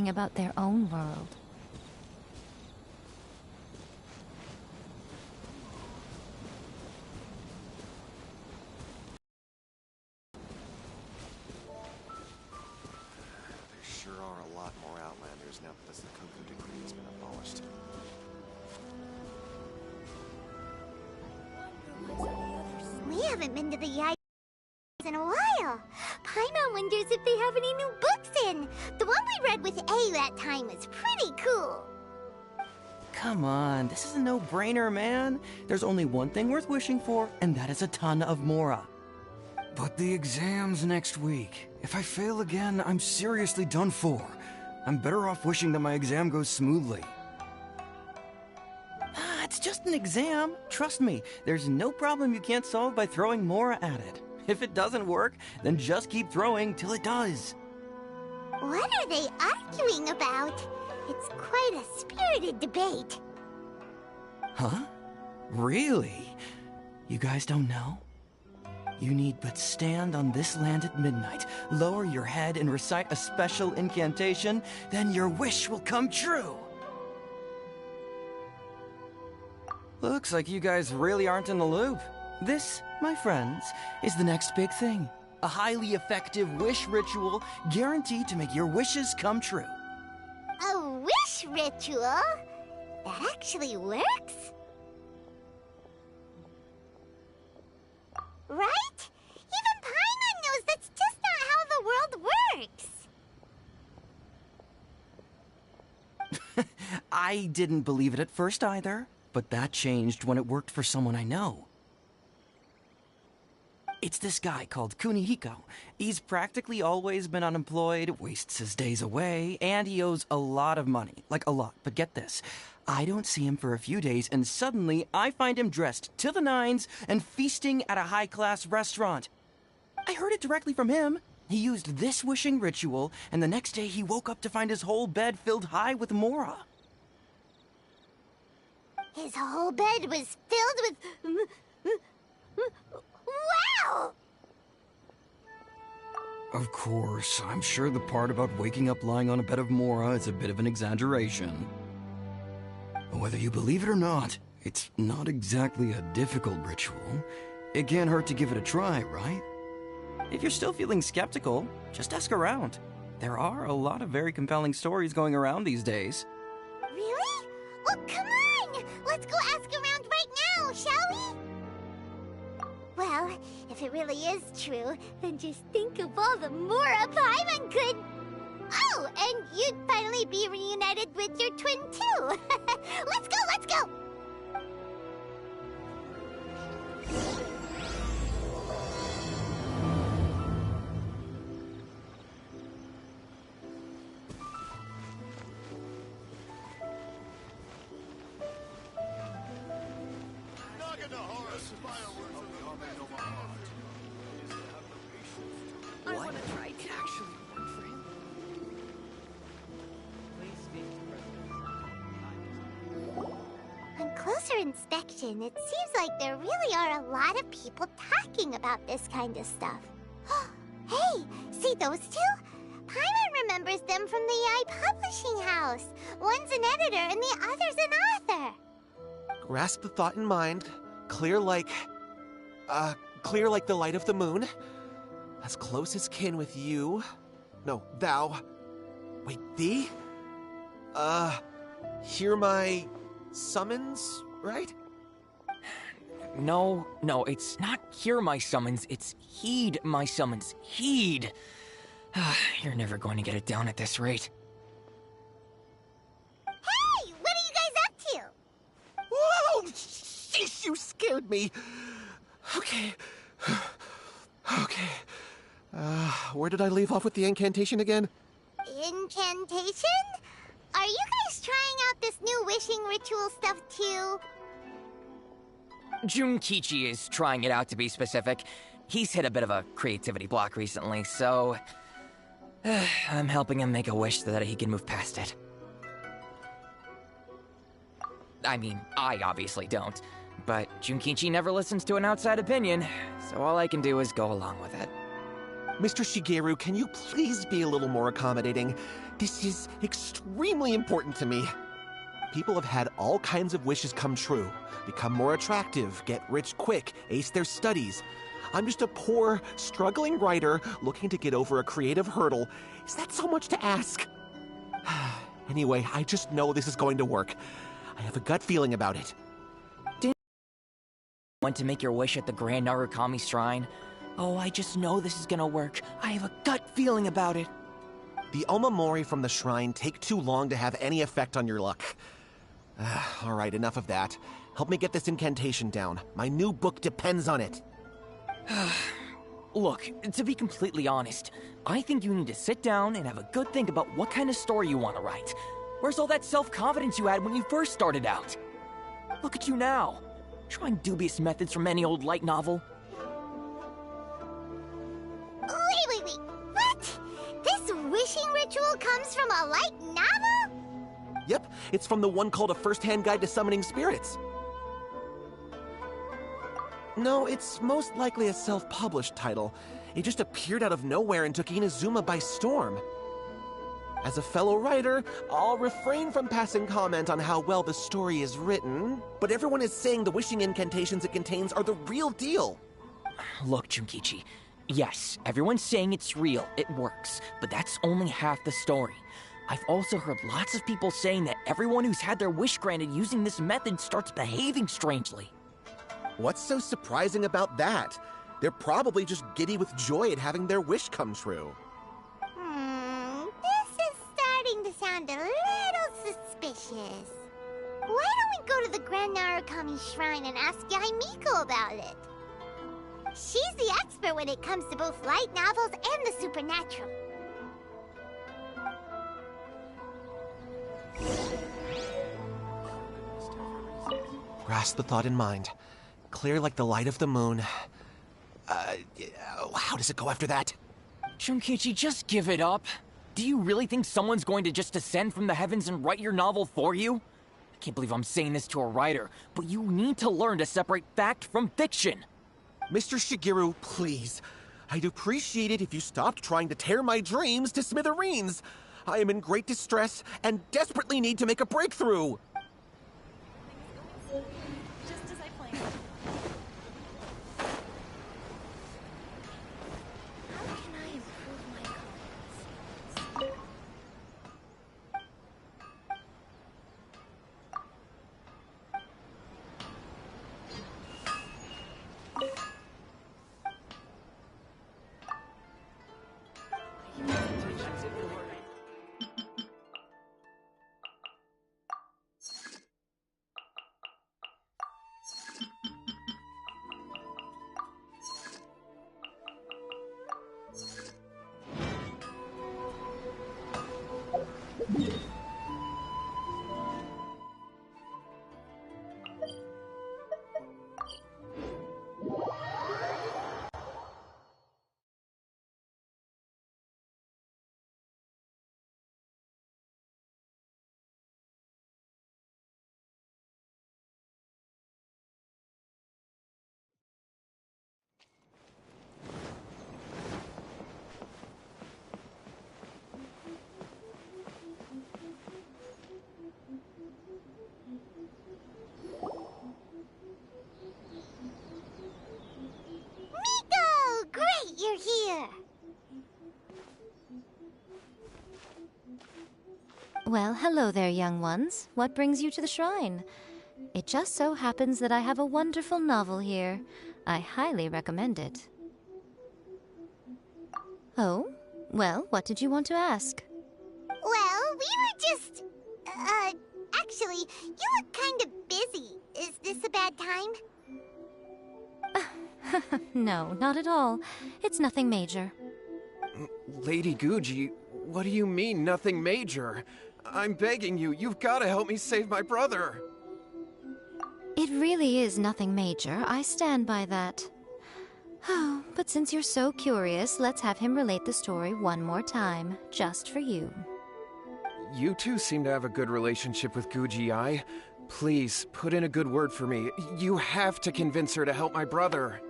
thinking about their own world. There sure are a lot more Outlanders now that the Cuckoo Decree has been abolished. We haven't been to the Yai in a while. Paimon wonders if they have any new books in. The one we read with A that time was pretty cool. Come on, this is a no-brainer, man. There's only one thing worth wishing for, and that is a ton of Mora. But the exam's next week. If I fail again, I'm seriously done for. I'm better off wishing that my exam goes smoothly. It's just an exam. Trust me, there's no problem you can't solve by throwing Mora at it. If it doesn't work, then just keep throwing till it does. What are they arguing about? It's quite a spirited debate. Huh? Really? You guys don't know? You need but stand on this land at midnight, lower your head and recite a special incantation, then your wish will come true. Looks like you guys really aren't in the loop. This, my friends, is the next big thing. A highly effective wish ritual guaranteed to make your wishes come true. A wish ritual? That actually works? Right? Even Paimon knows that's just not how the world works. I didn't believe it at first either, but that changed when it worked for someone I know. It's this guy called Kunihiko. He's practically always been unemployed, wastes his days away, and he owes a lot of money. Like, a lot. But get this. I don't see him for a few days, and suddenly I find him dressed to the nines and feasting at a high-class restaurant. I heard it directly from him. He used this wishing ritual, and the next day he woke up to find his whole bed filled high with Mora. His whole bed was filled with... Wow! Of course, I'm sure the part about waking up lying on a bed of Mora is a bit of an exaggeration. Whether you believe it or not, it's not exactly a difficult ritual. It can't hurt to give it a try, right? If you're still feeling skeptical, just ask around. There are a lot of very compelling stories going around these days. Really? Well, come on! Let's go ask around right now, shall we? Well, if it really is true, then just think of all the Mora Paimon could... Oh, and you'd finally be reunited with your twin, too! Let's go, let's go! On closer inspection, it seems like there really are a lot of people talking about this kind of stuff. Hey, see those two? Paimon remembers them from the Yai Publishing House. One's an editor and the other's an author. Grasp the thought in mind. Clear like the light of the moon. As close as kin with you. No, thou. Wait, thee? Hear my summons, right? No, it's not hear my summons, it's heed my summons. Heed! You're never going to get it down at this rate. Hey, what are you guys up to? Whoa! Sheesh, you scared me. Okay. Okay. Where did I leave off with the incantation again? Incantation? Are you guys trying out this new wishing ritual stuff too? Junkichi is trying it out, to be specific. He's hit a bit of a creativity block recently, so... I'm helping him make a wish so that he can move past it. I mean, I obviously don't. But Junkichi never listens to an outside opinion, so all I can do is go along with it. Mr. Shigeru, can you please be a little more accommodating? This is extremely important to me. People have had all kinds of wishes come true. Become more attractive, get rich quick, ace their studies. I'm just a poor, struggling writer looking to get over a creative hurdle. Is that so much to ask? Anyway, I just know this is going to work. I have a gut feeling about it. Want to make your wish at the Grand Narukami Shrine? Oh, I just know this is gonna work. I have a gut feeling about it. The Omamori from the shrine take too long to have any effect on your luck. Alright, enough of that. Help me get this incantation down. My new book depends on it. Look, to be completely honest, I think you need to sit down and have a good think about what kind of story you want to write. Where's all that self-confidence you had when you first started out? Look at you now, trying dubious methods from any old light novel. Wait. What? This wishing ritual comes from a light novel? Yep, it's from the one called A First-Hand Guide to Summoning Spirits. No, it's most likely a self-published title. It just appeared out of nowhere and took Inazuma by storm. As a fellow writer, I'll refrain from passing comment on how well the story is written, but everyone is saying the wishing incantations it contains are the real deal. Look, Junkichi, yes, everyone's saying it's real, it works, but that's only half the story. I've also heard lots of people saying that everyone who's had their wish granted using this method starts behaving strangely. What's so surprising about that? They're probably just giddy with joy at having their wish come true. This is starting to sound a little suspicious. Why don't we go to the Grand Narukami Shrine and ask Yae Miko about it? She's the expert when it comes to both light novels and the supernatural. Grasp the thought in mind. Clear like the light of the moon. How does it go after that? Junkichi, just give it up. Do you really think someone's going to just descend from the heavens and write your novel for you? I can't believe I'm saying this to a writer, but you need to learn to separate fact from fiction. Mr. Shigeru, please. I'd appreciate it if you stopped trying to tear my dreams to smithereens. I am in great distress and desperately need to make a breakthrough. Just as I planned. How can I improve my confidence? Miko! Great, you're here! Well, hello there, young ones. What brings you to the shrine? It just so happens that I have a wonderful novel here. I highly recommend it. Oh? Well, what did you want to ask? Well, we were just... actually, you look kind of busy. Is this a bad time? No, not at all. It's nothing major. Lady Guji, what do you mean, nothing major? I'm begging you, you've got to help me save my brother. It really is nothing major. I stand by that. Oh, but since you're so curious, let's have him relate the story one more time, just for you. You two seem to have a good relationship with Guji-ai. Please, put in a good word for me. You have to convince her to help my brother.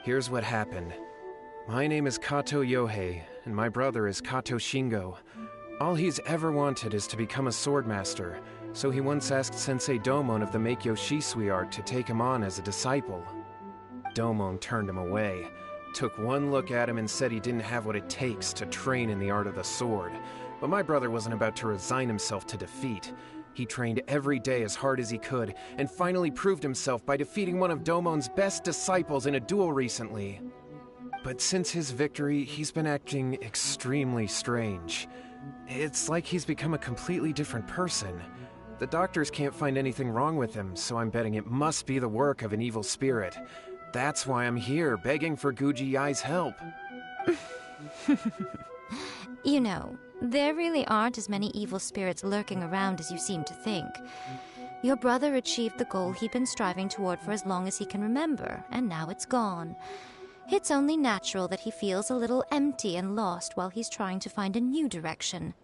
Here's what happened. My name is Kato Yohei, and my brother is Kato Shingo. All he's ever wanted is to become a swordmaster, so he once asked Sensei Domon of the Meikyo Shisui art to take him on as a disciple. Domon turned him away, took one look at him and said he didn't have what it takes to train in the art of the sword. But my brother wasn't about to resign himself to defeat. He trained every day as hard as he could, and finally proved himself by defeating one of Domon's best disciples in a duel recently. But since his victory, he's been acting extremely strange. It's like he's become a completely different person. The doctors can't find anything wrong with him, so I'm betting it must be the work of an evil spirit. That's why I'm here, begging for Guji Yai's help. You know, there really aren't as many evil spirits lurking around as you seem to think. Your brother achieved the goal he'd been striving toward for as long as he can remember, and now it's gone. It's only natural that he feels a little empty and lost while he's trying to find a new direction.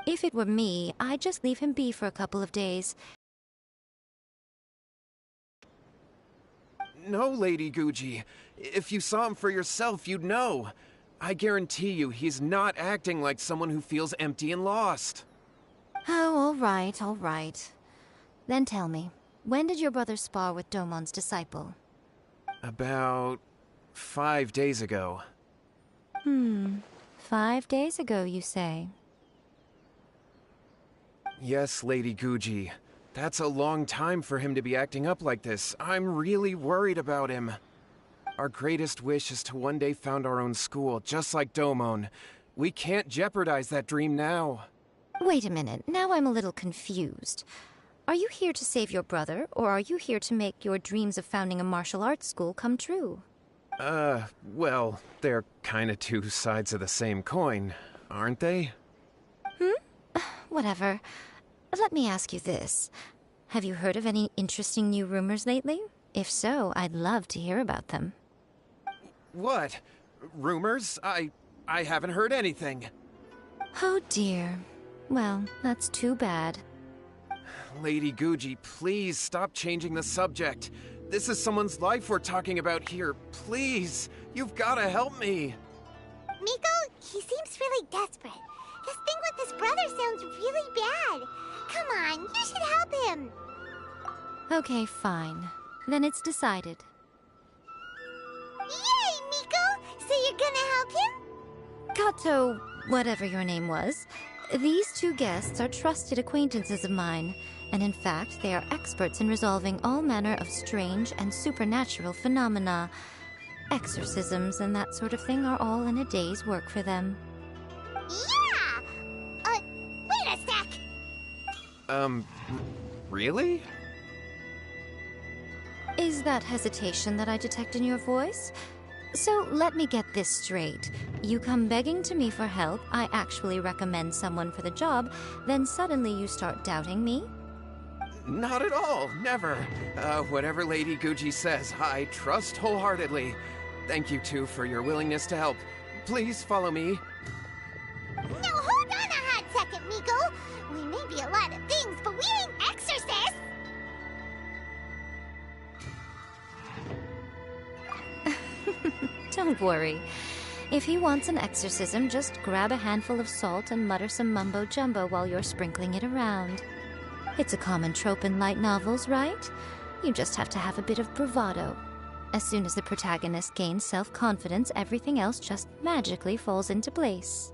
If it were me, I'd just leave him be for a couple of days. No, Lady Guji. If you saw him for yourself, you'd know. I guarantee you he's not acting like someone who feels empty and lost. Oh, all right. Then tell me, when did your brother spar with Domon's disciple? About 5 days ago. 5 days ago, you say? Yes, Lady Guji. That's a long time for him to be acting up like this. I'm really worried about him. Our greatest wish is to one day found our own school, just like Domon. We can't jeopardize that dream now. Wait a minute, now I'm a little confused. Are you here to save your brother, or are you here to make your dreams of founding a martial arts school come true? Well, they're kinda two sides of the same coin, aren't they? Whatever. Let me ask you this. Have you heard of any interesting new rumors lately? If so, I'd love to hear about them. What? Rumors? I haven't heard anything. Oh dear. Well, that's too bad. Lady Guji, please stop changing the subject. This is someone's life we're talking about here. Please, you've gotta help me. Miko, he seems really desperate. This thing with his brother sounds really bad. Come on, you should help him. Okay, fine. Then it's decided. Yay, Miko! So you're gonna help him? Kato, whatever your name was, these two guests are trusted acquaintances of mine, and in fact, they are experts in resolving all manner of strange and supernatural phenomena. Exorcisms and that sort of thing are all in a day's work for them. Yeah! Wait a sec! Really? Is that hesitation that I detect in your voice? So let me get this straight. You come begging to me for help, I actually recommend someone for the job, then suddenly you start doubting me? Not at all, never. Whatever Lady Guji says, I trust wholeheartedly. Thank you two for your willingness to help. Please follow me. No, hold on a hot second, Miko! We may be a lot of things, but we ain't exorcists! Don't worry. If he wants an exorcism, just grab a handful of salt and mutter some mumbo-jumbo while you're sprinkling it around. It's a common trope in light novels, right? You just have to have a bit of bravado. As soon as the protagonist gains self-confidence, everything else just magically falls into place.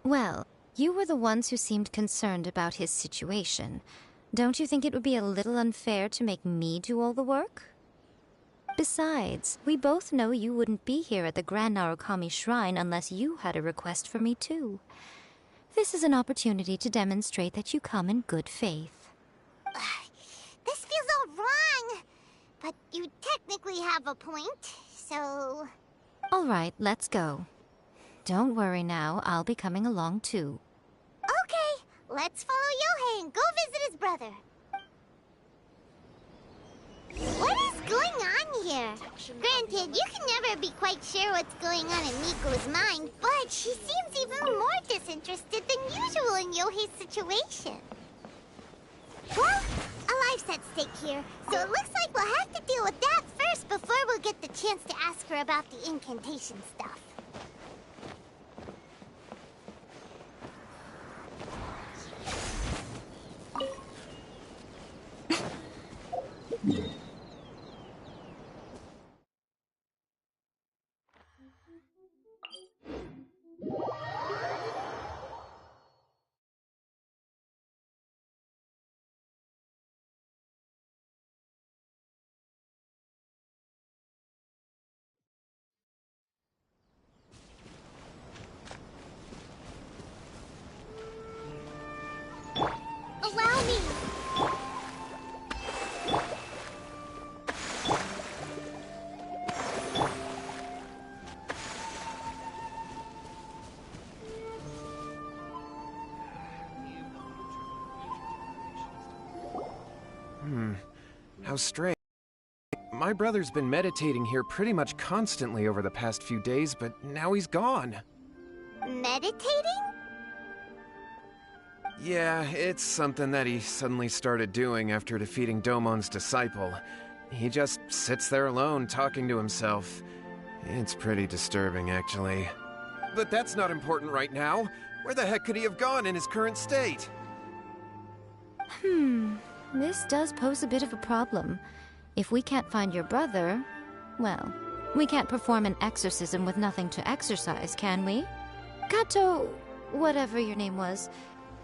Well, you were the ones who seemed concerned about his situation. Don't you think it would be a little unfair to make me do all the work? Besides, we both know you wouldn't be here at the Grand Narukami Shrine unless you had a request for me too. This is an opportunity to demonstrate that you come in good faith. This feels all wrong! But you technically have a point, so... All right, let's go. Don't worry now, I'll be coming along too. Okay, let's follow Yohei and go visit his brother. What is going on here? Granted, you can never be quite sure what's going on in Miko's mind, but she seems even more disinterested than usual in Yohei's situation. Well, a lives at stake here, so it looks like we'll have to deal with that first before we'll get the chance to ask her about the incantation stuff. Allow me! How strange. My brother's been meditating here pretty much constantly over the past few days, but now he's gone. Meditating? Yeah, it's something that he suddenly started doing after defeating Domon's disciple. He just sits there alone, talking to himself. It's pretty disturbing, actually. But that's not important right now. Where the heck could he have gone in his current state? This does pose a bit of a problem. If we can't find your brother, well, we can't perform an exorcism with nothing to exorcise, can we? Kato, whatever your name was,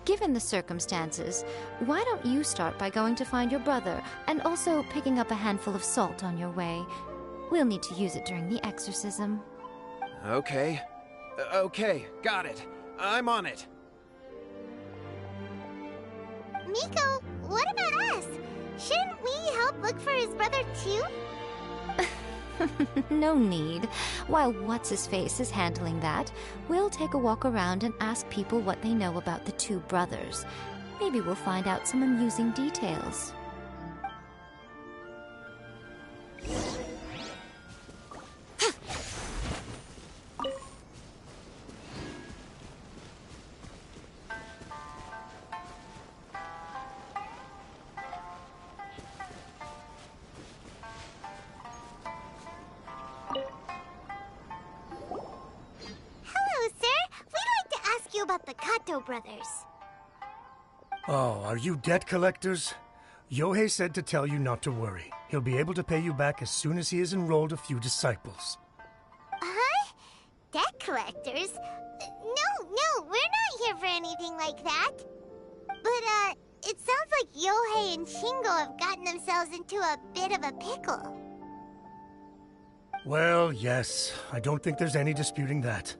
given the circumstances, why don't you start by going to find your brother, and also picking up a handful of salt on your way? We'll need to use it during the exorcism. Okay. Okay, got it. I'm on it. Miko, what about us? Shouldn't we help look for his brother too? No need. While What's-His-Face is handling that, we'll take a walk around and ask people what they know about the two brothers. Maybe we'll find out some amusing details. About the Kato brothers. Oh, are you debt collectors? Yohei said to tell you not to worry. He'll be able to pay you back as soon as he has enrolled a few disciples. Huh? Debt collectors? No, we're not here for anything like that. But, it sounds like Yohei and Shingo have gotten themselves into a bit of a pickle. Well, yes. I don't think there's any disputing that.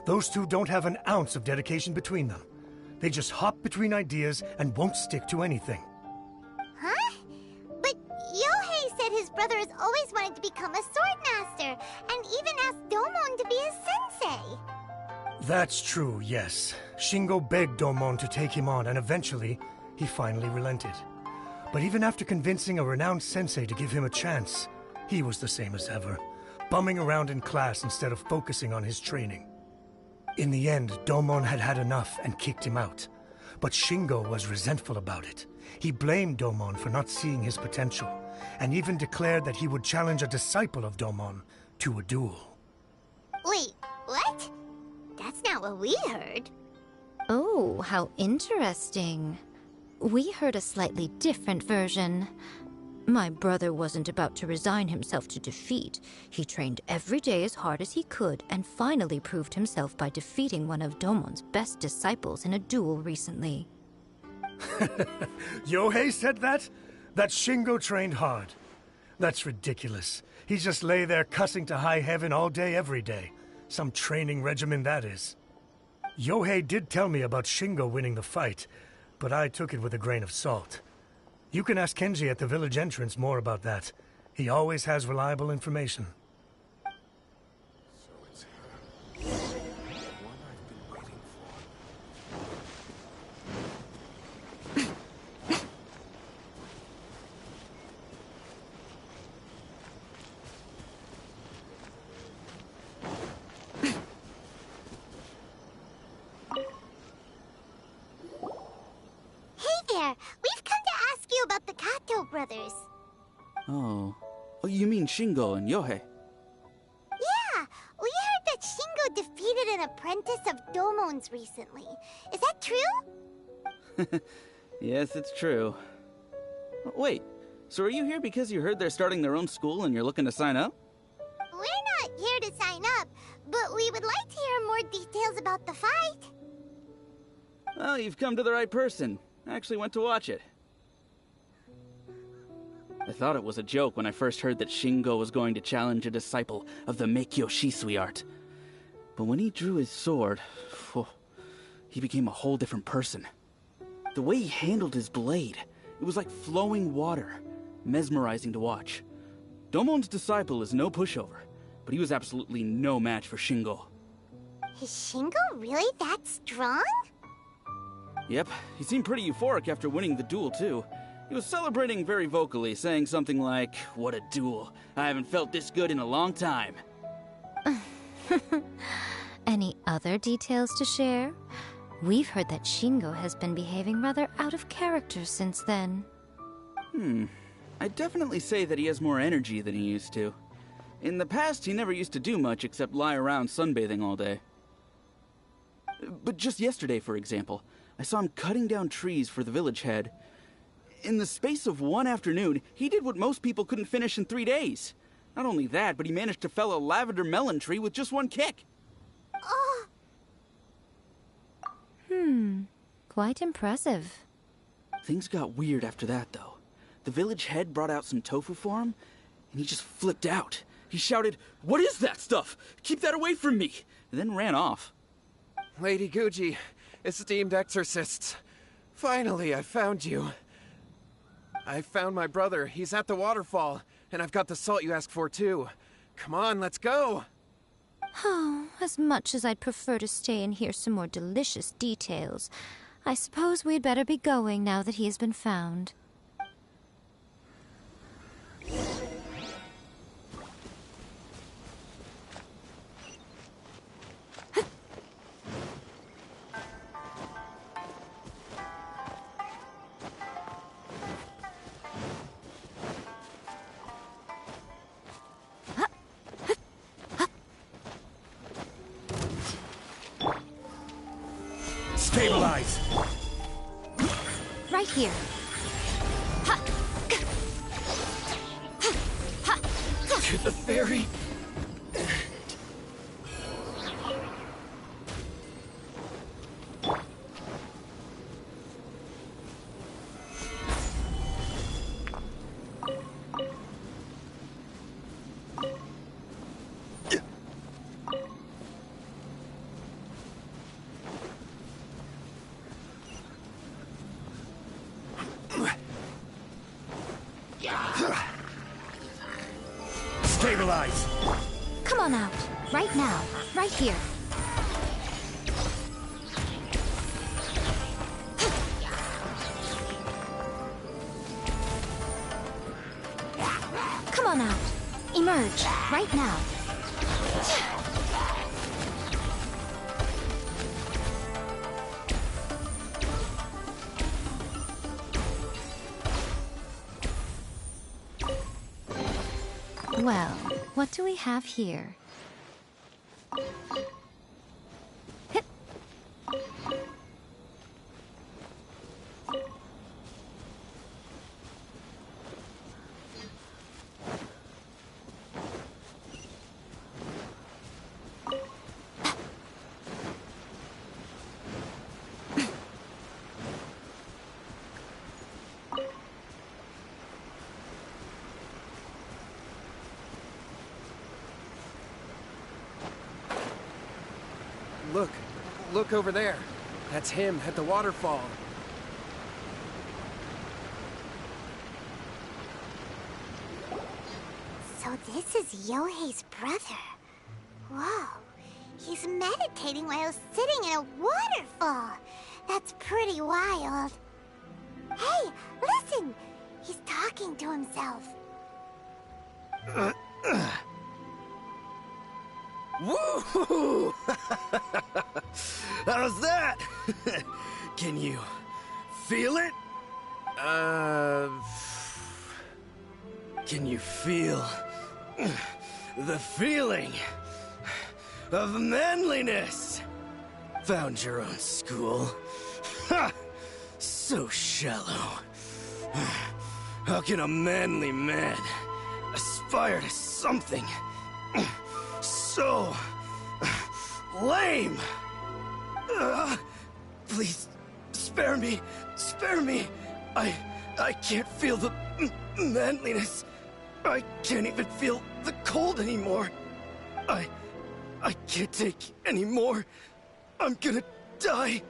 Those two don't have an ounce of dedication between them. They just hop between ideas and won't stick to anything. Huh? But Yohei said his brother has always wanted to become a sword master, and even asked Domon to be his sensei. That's true, yes. Shingo begged Domon to take him on, and eventually, he finally relented. But even after convincing a renowned sensei to give him a chance, he was the same as ever, bumming around in class instead of focusing on his training. In the end, Domon had had enough and kicked him out. But Shingo was resentful about it. He blamed Domon for not seeing his potential, and even declared that he would challenge a disciple of Domon to a duel. Wait, what? That's not what we heard. Oh, how interesting. We heard a slightly different version. My brother wasn't about to resign himself to defeat. He trained every day as hard as he could and finally proved himself by defeating one of Domon's best disciples in a duel recently. Yohei said that? That Shingo trained hard. That's ridiculous. He just lay there cussing to high heaven all day every day. Some training regimen that is. Yohei did tell me about Shingo winning the fight, but I took it with a grain of salt. You can ask Kenji at the village entrance more about that. He always has reliable information. So it's her. The one I've been waiting Hey there! We've come to ask you about the Kato brothers. Oh. Oh, you mean Shingo and Yohei? Yeah, we heard that Shingo defeated an apprentice of Domon's recently. Is that true? Yes, it's true. Wait, so are you here because you heard they're starting their own school and you're looking to sign up? We're not here to sign up, but we would like to hear more details about the fight. Well, you've come to the right person. I actually went to watch it. I thought it was a joke when I first heard that Shingo was going to challenge a disciple of the Miko Shisui art. But when he drew his sword, he became a whole different person. The way he handled his blade, it was like flowing water, mesmerizing to watch. Domon's disciple is no pushover, but he was absolutely no match for Shingo. Is Shingo really that strong? Yep, he seemed pretty euphoric after winning the duel, too. He was celebrating very vocally, saying something like, "What a duel. I haven't felt this good in a long time." Any other details to share? We've heard that Shingo has been behaving rather out of character since then. I'd definitely say that he has more energy than he used to. In the past, he never used to do much except lie around sunbathing all day. But just yesterday, for example, I saw him cutting down trees for the village head. In the space of one afternoon, he did what most people couldn't finish in 3 days. Not only that, but he managed to fell a lavender melon tree with just one kick. Oh, Quite impressive. Things got weird after that, though. The village head brought out some tofu for him, and he just flipped out. He shouted, "What is that stuff? Keep that away from me!" and then ran off. Lady Guji, esteemed exorcists. Finally, I found you. I found my brother. He's at the waterfall, and I've got the salt you asked for, too. Come on, let's go! Oh, as much as I'd prefer to stay and hear some more delicious details, I suppose we'd better be going now that he has been found. Stabilize! Right here. To the very... Stabilize! Come on out. Right now. Right here. Come on out. Emerge. Right now. Well, what do we have here? Hip. Look over there. That's him at the waterfall. so this is Yohei's brother. Whoa, he's meditating while sitting in a waterfall. That's pretty wild. Hey, listen! He's talking to himself. Woo! How's that? Can you feel it? Can you feel the feeling of manliness? Found your own school? Ha! So shallow. How can a manly man aspire to something so lame? Please, spare me. Spare me. I can't feel the manliness. I can't even feel the cold anymore. I can't take any more. I'm gonna die.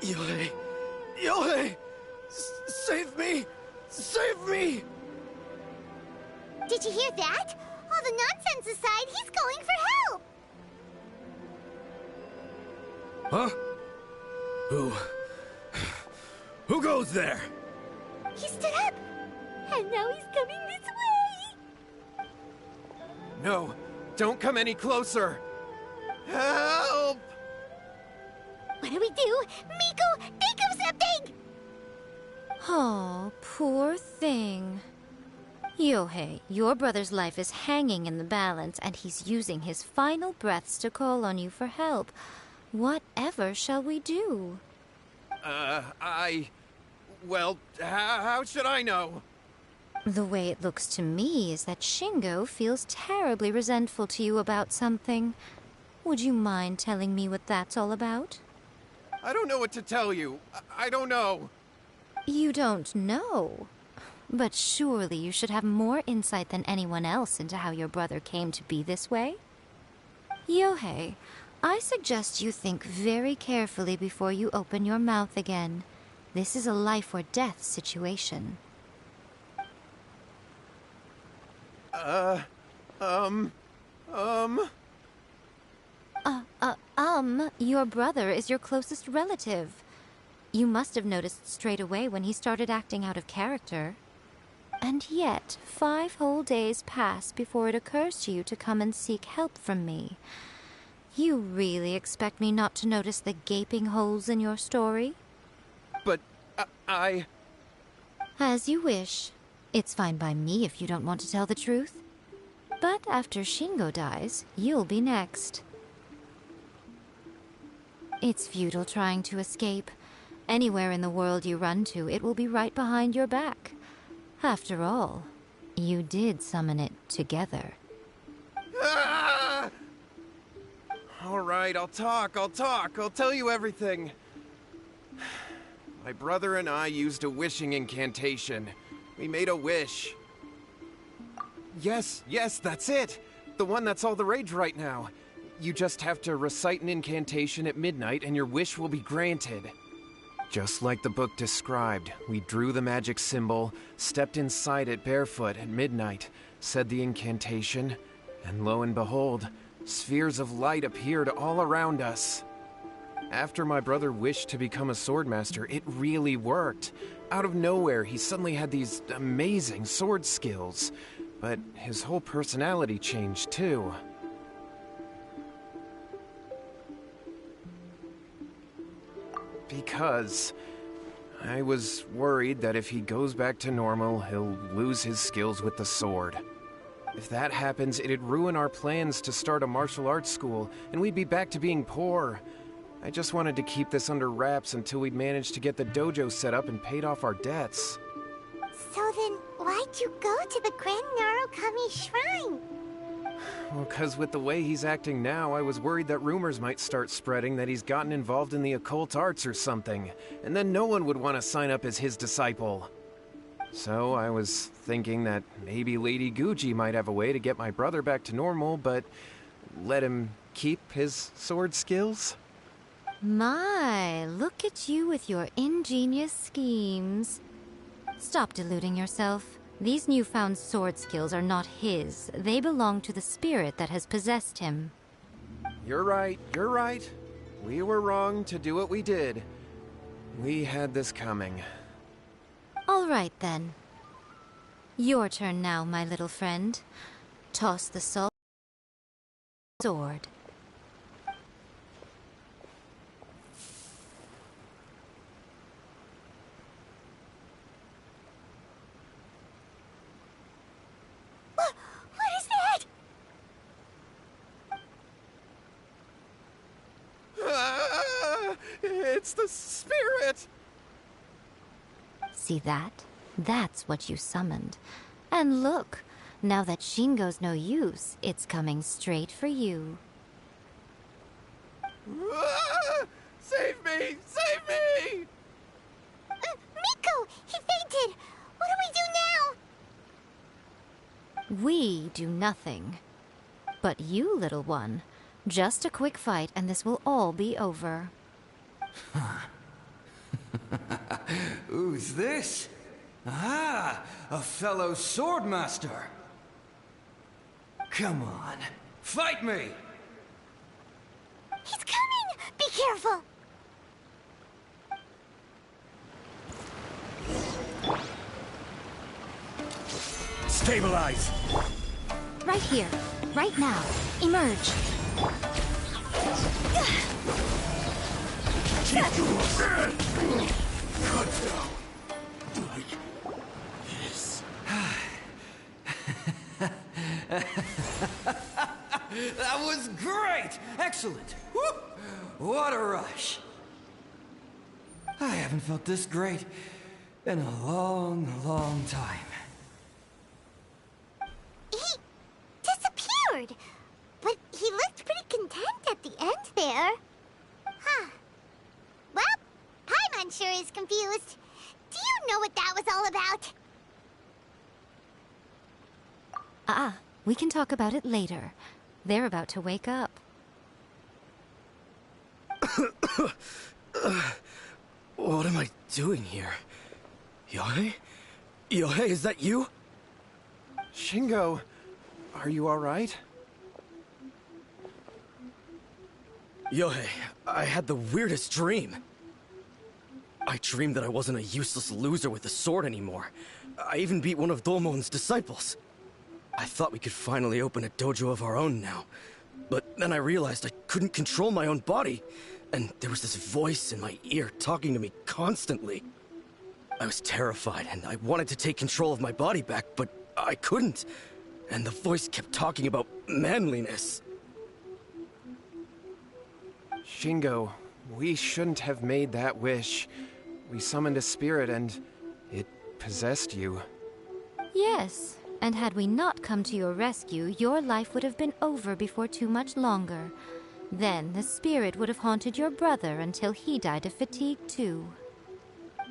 Yohei. Yohei! Save me! Save me! Did you hear that? All the nonsense aside, he's going for help! Huh? Who goes there? He stood up! And now he's coming this way! No, don't come any closer! Help! What do we do? Miko, think of something! Oh, poor thing. Yohei, your brother's life is hanging in the balance, and he's using his final breaths to call on you for help. Whatever shall we do? Well, how should I know? The way it looks to me is that Shingo feels terribly resentful to you about something. Would you mind telling me what that's all about? I don't know what to tell you. I don't know. You don't know? But surely you should have more insight than anyone else into how your brother came to be this way? Yohei, I suggest you think very carefully before you open your mouth again. This is a life or death situation. Your brother is your closest relative. You must have noticed straight away when he started acting out of character. And yet, 5 whole days pass before it occurs to you to come and seek help from me. You really expect me not to notice the gaping holes in your story? But, I... As you wish. It's fine by me if you don't want to tell the truth. But after Shingo dies, you'll be next. It's futile trying to escape. Anywhere in the world you run to, it will be right behind your back. After all, you did summon it together. Ah! All right, I'll talk. I'll tell you everything. My brother and I used a wishing incantation. We made a wish. Yes, that's it. The one that's all the rage right now. You just have to recite an incantation at midnight and your wish will be granted. Just like the book described, we drew the magic symbol, stepped inside it barefoot at midnight, said the incantation, and lo and behold, spheres of light appeared all around us. After my brother wished to become a swordmaster, it really worked. Out of nowhere, he suddenly had these amazing sword skills, but his whole personality changed too. Because I was worried that if he goes back to normal, he'll lose his skills with the sword. If that happens, it'd ruin our plans to start a martial arts school, and we'd be back to being poor. I just wanted to keep this under wraps until we'd managed to get the dojo set up and paid off our debts. So then, why'd you go to the Grand Narukami Shrine? Well, 'cause with the way he's acting now, I was worried that rumors might start spreading that he's gotten involved in the occult arts or something, and then no one would want to sign up as his disciple. So I was thinking that maybe Lady Guji might have a way to get my brother back to normal, but let him keep his sword skills? My, look at you with your ingenious schemes. Stop deluding yourself. These newfound sword skills are not his. They belong to the spirit that has possessed him. You're right. We were wrong to do what we did. We had this coming. All right, then. Your turn now, my little friend. Toss the sword. It's the spirit! See that? That's what you summoned. And look, now that Shingo's no use, it's coming straight for you. Ah! Save me! Save me! Miko! He fainted! What do we do now? We do nothing. But you, little one, just a quick fight and this will all be over. Who's this? Ah, a fellow swordmaster. Come on, fight me! He's coming! Be careful! Stabilize! Right here, right now. Emerge. Keep your hand! Cut down. Like this. That was great! Excellent! Whoop! What a rush! I haven't felt this great in a long, long time. He disappeared! But he looked pretty content at the end there. Huh. Well, Paimon sure is confused. Do you know what that was all about? We can talk about it later. They're about to wake up. What am I doing here? Yohei? Yohei, is that you? Shingo, are you alright? Yohei, I had the weirdest dream. I dreamed that I wasn't a useless loser with a sword anymore. I even beat one of Domon's disciples. I thought we could finally open a dojo of our own now. But then I realized I couldn't control my own body. And there was this voice in my ear talking to me constantly. I was terrified and I wanted to take control of my body back, but I couldn't. And the voice kept talking about manliness. Shingo, we shouldn't have made that wish. We summoned a spirit and it possessed you. Yes, and had we not come to your rescue, your life would have been over before too much longer. Then the spirit would have haunted your brother until he died of fatigue too.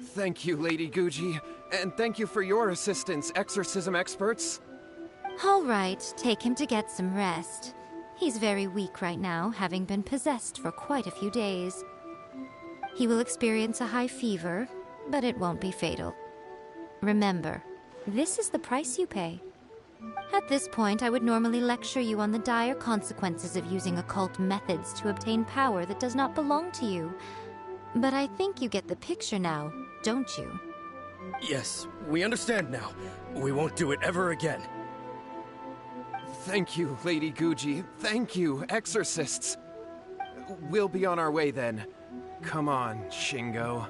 Thank you, Lady Guji, and thank you for your assistance, exorcism experts. All right, take him to get some rest. He's very weak right now, having been possessed for quite a few days. He will experience a high fever, but it won't be fatal. Remember, this is the price you pay. At this point, I would normally lecture you on the dire consequences of using occult methods to obtain power that does not belong to you. But I think you get the picture now, don't you? Yes, we understand now. We won't do it ever again. Thank you, Lady Guji. Thank you, exorcists. We'll be on our way then. Come on, Shingo.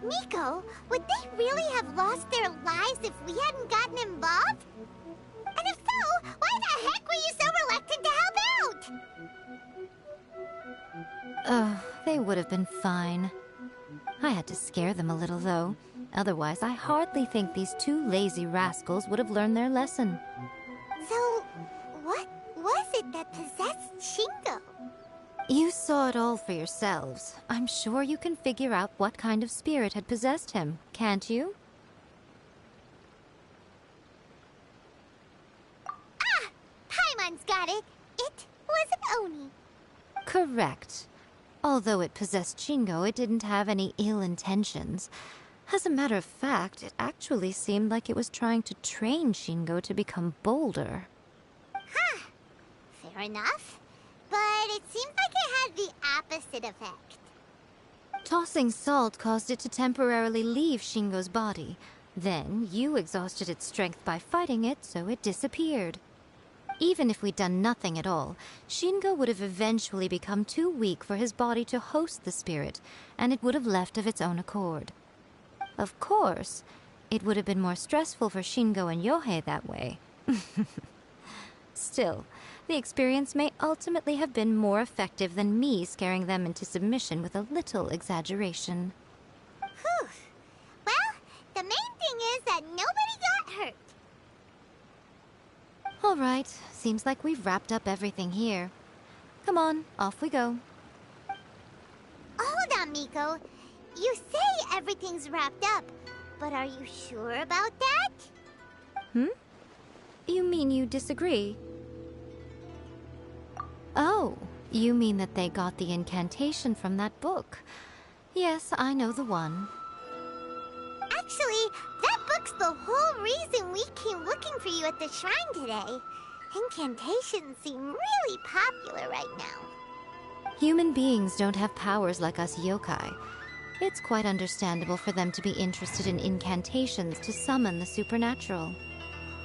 Miko, would they really have lost their lives if we hadn't gotten involved? And if so, why the heck were you so reluctant to help out? Oh, they would have been fine. I had to scare them a little, though. Otherwise, I hardly think these two lazy rascals would have learned their lesson. So, what was it that possessed Shingo? You saw it all for yourselves. I'm sure you can figure out what kind of spirit had possessed him, can't you? Ah! Paimon's got it. It was an Oni. Correct. Although it possessed Shingo, it didn't have any ill intentions. As a matter of fact, it actually seemed like it was trying to train Shingo to become bolder. Huh. Fair enough. But it seems like it had the opposite effect. Tossing salt caused it to temporarily leave Shingo's body. Then, you exhausted its strength by fighting it, so it disappeared. Even if we'd done nothing at all, Shingo would have eventually become too weak for his body to host the spirit, and it would have left of its own accord. Of course, it would have been more stressful for Shingo and Yohei that way. Still, The experience may ultimately have been more effective than me scaring them into submission with a little exaggeration. Whew. Well, the main thing is that nobody got hurt. All right, seems like we've wrapped up everything here. Come on, off we go. Hold on, Miko. You say everything's wrapped up, but are you sure about that? You mean you disagree? Oh, you mean that they got the incantation from that book. Yes, I know the one. Actually, that book's the whole reason we came looking for you at the shrine today. Incantations seem really popular right now. Human beings don't have powers like us yokai. It's quite understandable for them to be interested in incantations to summon the supernatural.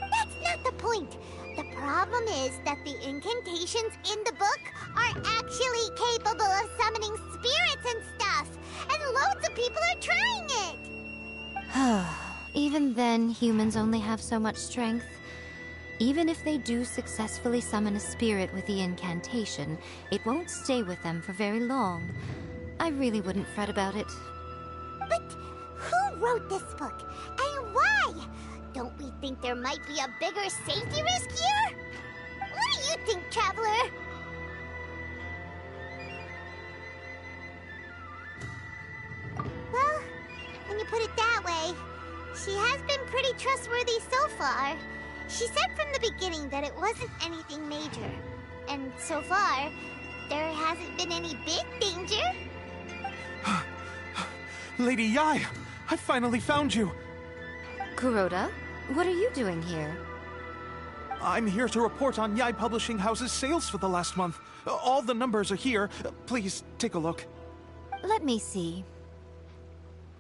That's not the point. The problem is that the incantations in the book are actually capable of summoning spirits and stuff, and loads of people are trying it. Even then, humans only have so much strength. Even if they do successfully summon a spirit with the incantation, it won't stay with them for very long. I really wouldn't fret about it. But who wrote this book, and why? Don't we think there might be a bigger safety risk here? What do you think, Traveler? Well, when you put it that way, she has been pretty trustworthy so far. She said from the beginning that it wasn't anything major. And so far, there hasn't been any big danger. Lady Yai, I finally found you. Kuroda, what are you doing here? I'm here to report on Yai Publishing House's sales for the last month. All the numbers are here. Please, take a look. Let me see.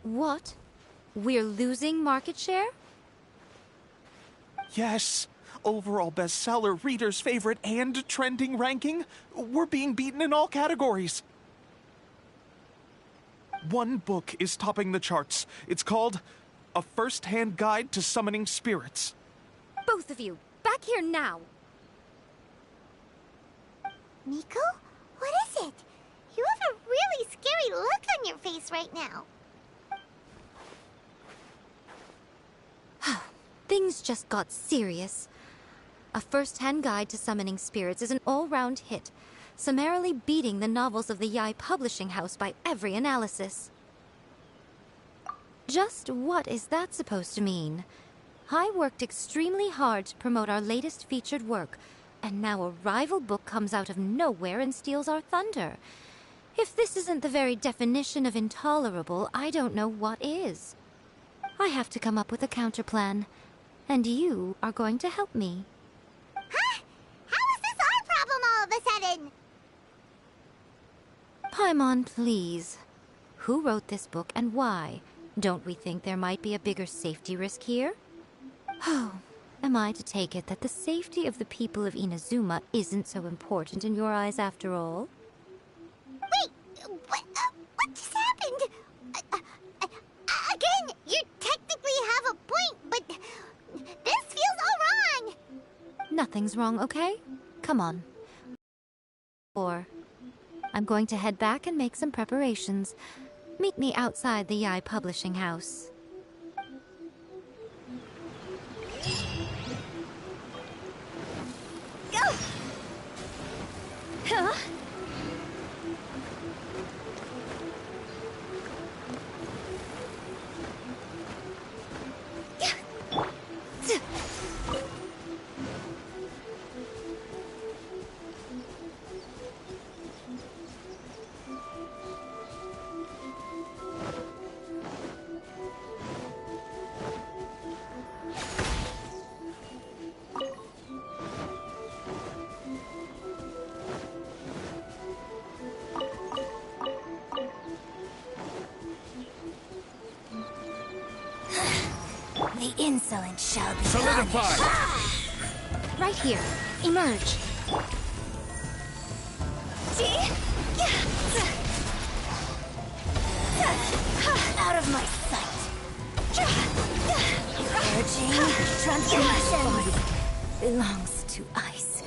What? We're losing market share? Yes. Overall bestseller, reader's favorite, and trending ranking. We're being beaten in all categories. One book is topping the charts. It's called A First-Hand Guide to Summoning Spirits. Both of you, back here now! Miko? What is it? You have a really scary look on your face right now. Things just got serious. A First-Hand Guide to Summoning Spirits is an all-round hit, summarily beating the novels of the Yai Publishing House by every analysis. Just what is that supposed to mean? I worked extremely hard to promote our latest featured work, and now a rival book comes out of nowhere and steals our thunder. If this isn't the very definition of intolerable, I don't know what is. I have to come up with a counterplan, and you are going to help me. Huh? How is this our problem all of a sudden? Paimon, please. Who wrote this book and why? Don't we think there might be a bigger safety risk here? Oh, am I to take it that the safety of the people of Inazuma isn't so important in your eyes after all? Wait, what just happened? Again, you technically have a point, but this feels all wrong. Nothing's wrong, okay? Come on. Or I'm going to head back and make some preparations. Meet me outside the Yai Publishing House. Go! Huh? The insolent shall be Solidify! Right here. Emerge. Out of my sight. Urging transformation Belongs to ice.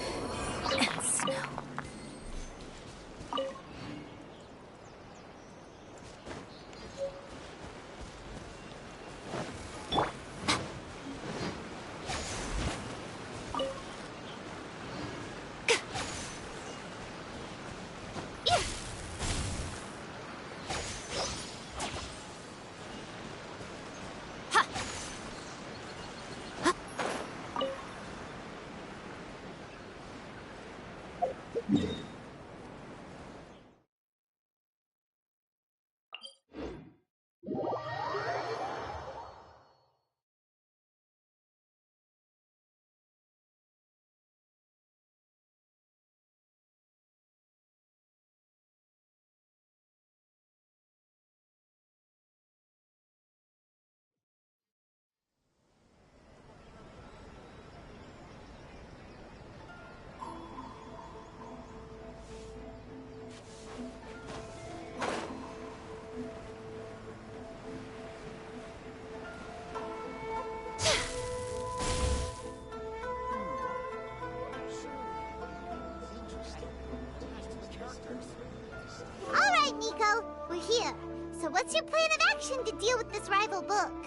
what's your plan of action to deal with this rival book?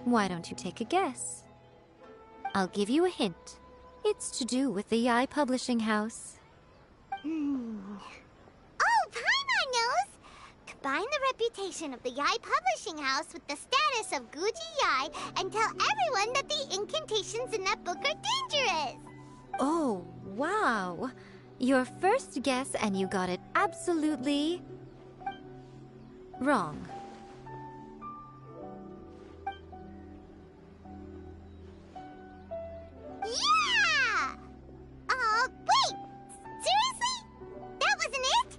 Why don't you take a guess? I'll give you a hint. It's to do with the Yai Publishing House. Oh, Paimon knows! Combine the reputation of the Yai Publishing House with the status of Guji Yai and tell everyone that the incantations in that book are dangerous! Oh, wow. Your first guess and you got it absolutely wrong. Yeah! Wait! Seriously? That wasn't it?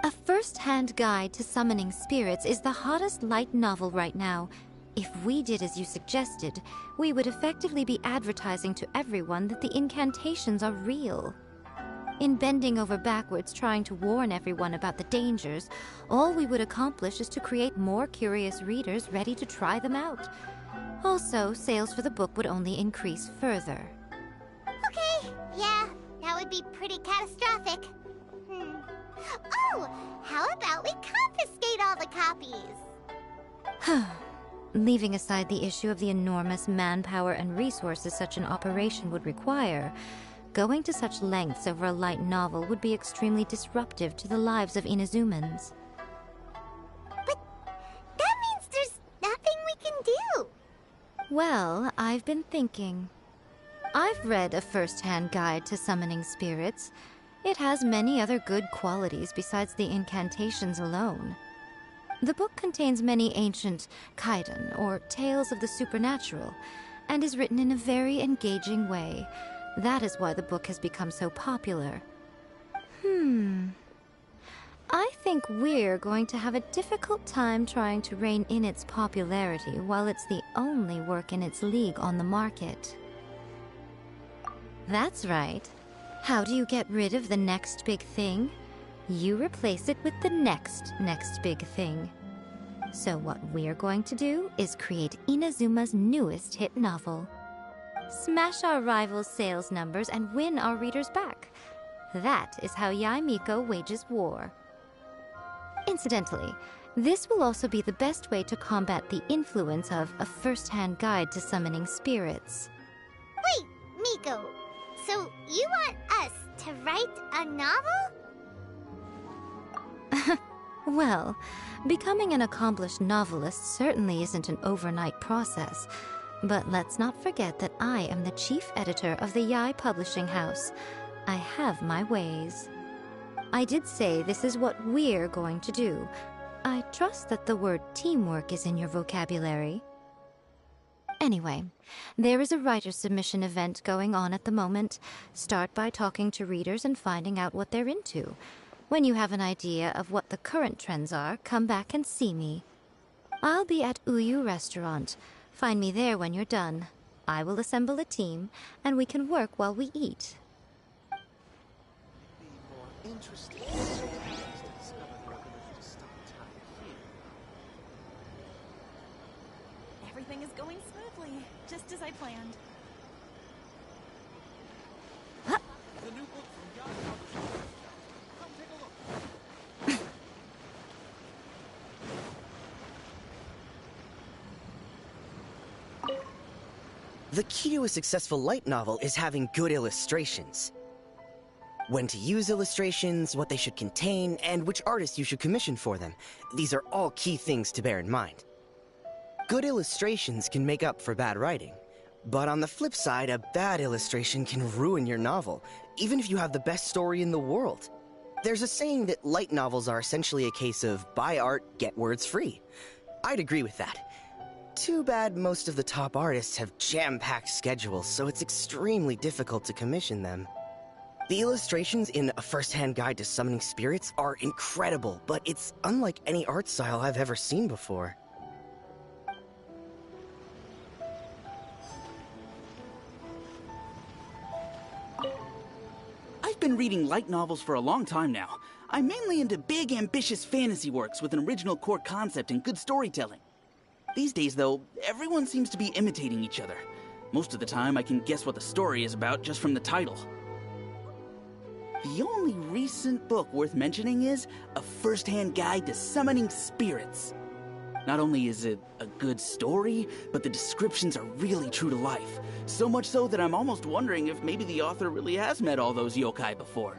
A first-hand guide to summoning spirits is the hottest light novel right now. If we did as you suggested, we would effectively be advertising to everyone that the incantations are real. In bending over backwards trying to warn everyone about the dangers, all we would accomplish is to create more curious readers ready to try them out. Also, sales for the book would only increase further. Okay, yeah, that would be pretty catastrophic. Oh, how about we confiscate all the copies? Leaving aside the issue of the enormous manpower and resources such an operation would require, going to such lengths over a light novel would be extremely disruptive to the lives of Inazumans. But that means there's nothing we can do. Well, I've been thinking. I've read a first-hand guide to summoning spirits. It has many other good qualities besides the incantations alone. The book contains many ancient kaiden, or tales of the supernatural, and is written in a very engaging way. That is why the book has become so popular. I think we're going to have a difficult time trying to rein in its popularity while it's the only work in its league on the market. That's right. How do you get rid of the next big thing? You replace it with the next big thing. So what we're going to do is create Inazuma's newest hit novel. Smash our rivals' sales numbers and win our readers back. That is how Yai Miko wages war. Incidentally, this will also be the best way to combat the influence of a first-hand guide to summoning spirits. Wait, Miko, so you want us to write a novel? Well, becoming an accomplished novelist certainly isn't an overnight process. But let's not forget that I am the chief editor of the Yai Publishing House. I have my ways. I did say this is what we're going to do. I trust that the word teamwork is in your vocabulary. Anyway, there is a writer submission event going on at the moment. Start by talking to readers and finding out what they're into. When you have an idea of what the current trends are, come back and see me. I'll be at Uyu Restaurant. Find me there when you're done. I will assemble a team, and we can work while we eat. Everything is going smoothly, just as I planned. The new book from Yai Publishing. Come take a look. The key to a successful light novel is having good illustrations. When to use illustrations, what they should contain, and which artists you should commission for them. These are all key things to bear in mind. Good illustrations can make up for bad writing. But on the flip side, a bad illustration can ruin your novel, even if you have the best story in the world. There's a saying that light novels are essentially a case of buy art, get words free. I'd agree with that. Too bad most of the top artists have jam-packed schedules, so it's extremely difficult to commission them. The illustrations in A First-Hand Guide to Summoning Spirits are incredible, but it's unlike any art style I've ever seen before. I've been reading light novels for a long time now. I'm mainly into big, ambitious fantasy works with an original core concept and good storytelling. These days, though, everyone seems to be imitating each other. Most of the time, I can guess what the story is about just from the title. The only recent book worth mentioning is A First-Hand Guide to Summoning Spirits. Not only is it a good story, but the descriptions are really true to life. So much so that I'm almost wondering if maybe the author really has met all those yokai before.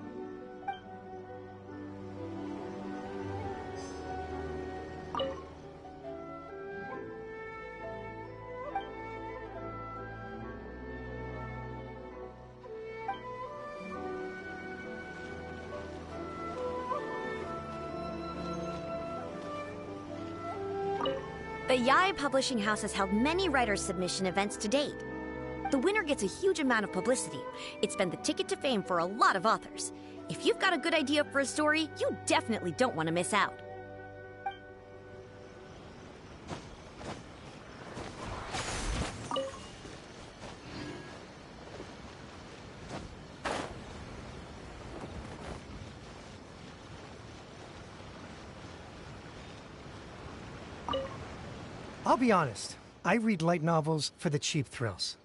The Yae Publishing House has held many writers' submission events to date. The winner gets a huge amount of publicity. It's been the ticket to fame for a lot of authors. If you've got a good idea for a story, you definitely don't want to miss out. I'll be honest, I read light novels for the cheap thrills.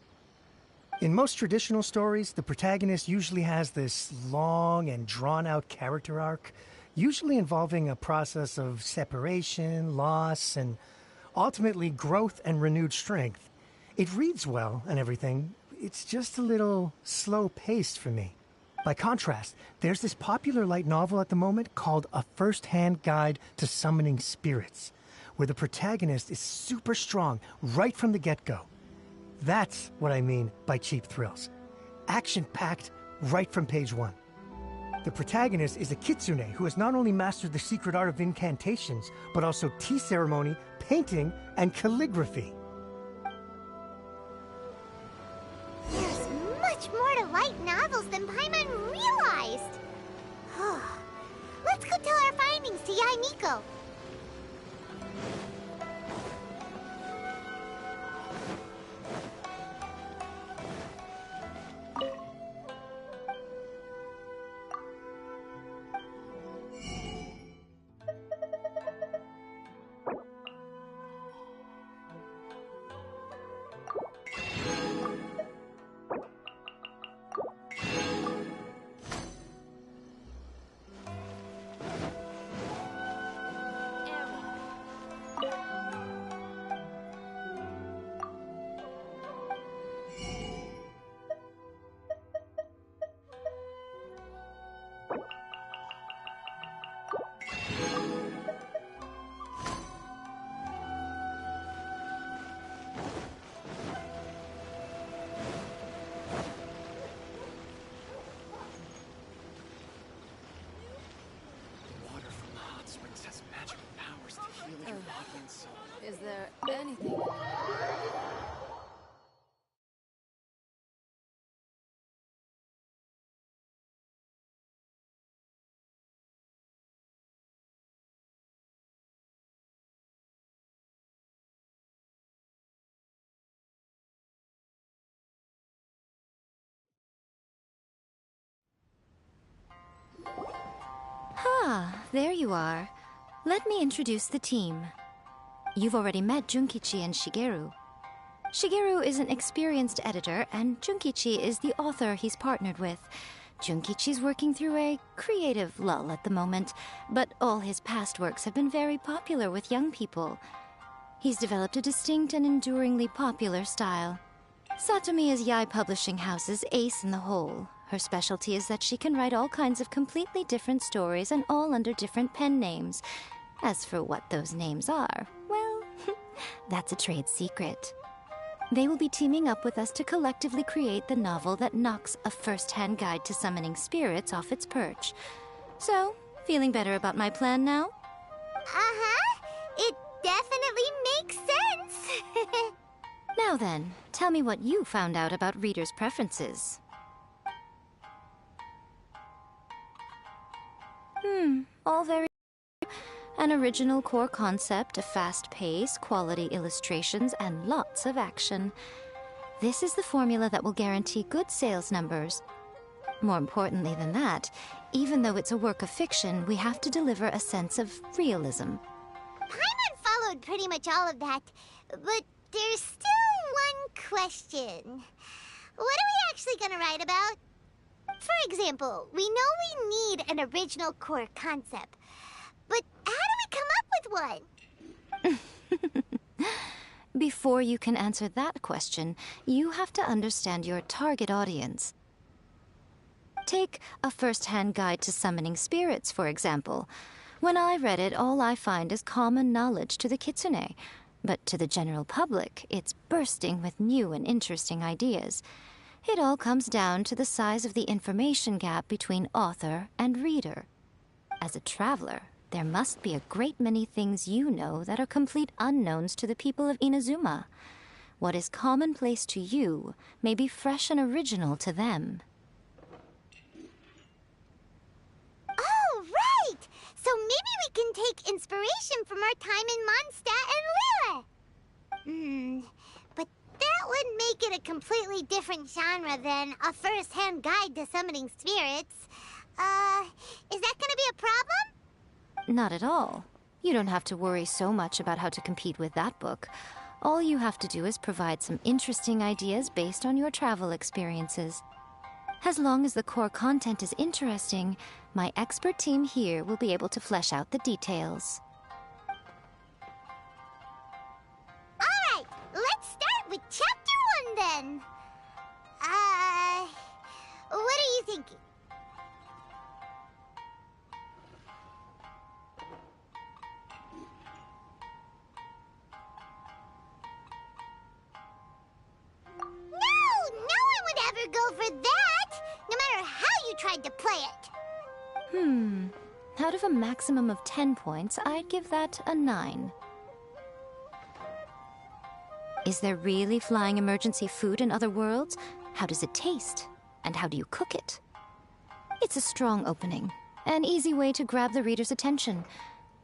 In most traditional stories, the protagonist usually has this long and drawn-out character arc, usually involving a process of separation, loss, and ultimately growth and renewed strength. It reads well and everything, it's just a little slow-paced for me. By contrast, there's this popular light novel at the moment called A First-Hand Guide to Summoning Spirits, where the protagonist is super strong right from the get-go. That's what I mean by cheap thrills. Action-packed right from page 1. The protagonist is a kitsune who has not only mastered the secret art of incantations, but also tea ceremony, painting, and calligraphy. There's much more to light novels than Paimon realized. Let's go tell our findings to Yae Miko. Is there anything? Ah, there you are. Let me introduce the team. You've already met Junkichi and Shigeru. Shigeru is an experienced editor, and Junkichi is the author he's partnered with. Junkichi's working through a creative lull at the moment, but all his past works have been very popular with young people. He's developed a distinct and enduringly popular style. Satomi is Yae Publishing House's ace in the hole. Her specialty is that she can write all kinds of completely different stories and all under different pen names. As for what those names are, well, that's a trade secret. They will be teaming up with us to collectively create the novel that knocks A First-Hand Guide to Summoning Spirits off its perch. So, feeling better about my plan now? Uh-huh. It definitely makes sense. Now then, tell me what you found out about readers' preferences. All very... An original core concept, a fast pace, quality illustrations, and lots of action. This is the formula that will guarantee good sales numbers. More importantly than that, even though it's a work of fiction, we have to deliver a sense of realism. Paimon followed pretty much all of that, but there's still one question. What are we actually gonna write about? For example, we know we need an original core concept. But how do we come up with one? Before you can answer that question, you have to understand your target audience. Take a first-hand guide to summoning spirits, for example. When I read it, all I find is common knowledge to the kitsune. But to the general public, it's bursting with new and interesting ideas. It all comes down to the size of the information gap between author and reader. As a traveler, there must be a great many things you know that are complete unknowns to the people of Inazuma. What is commonplace to you may be fresh and original to them. Oh, right! So maybe we can take inspiration from our time in Mondstadt and Liyue. But that would make it a completely different genre than a first-hand guide to summoning spirits. Is that gonna be a problem? Not at all. You don't have to worry so much about how to compete with that book. All you have to do is provide some interesting ideas based on your travel experiences. As long as the core content is interesting, my expert team here will be able to flesh out the details. Alright, let's start with Chapter 1 then. What are you thinking? Go for that, no matter how you tried to play it. Out of a maximum of 10 points, I'd give that a 9. Is there really flying emergency food in other worlds? How does it taste? And how do you cook it? It's a strong opening, an easy way to grab the reader's attention.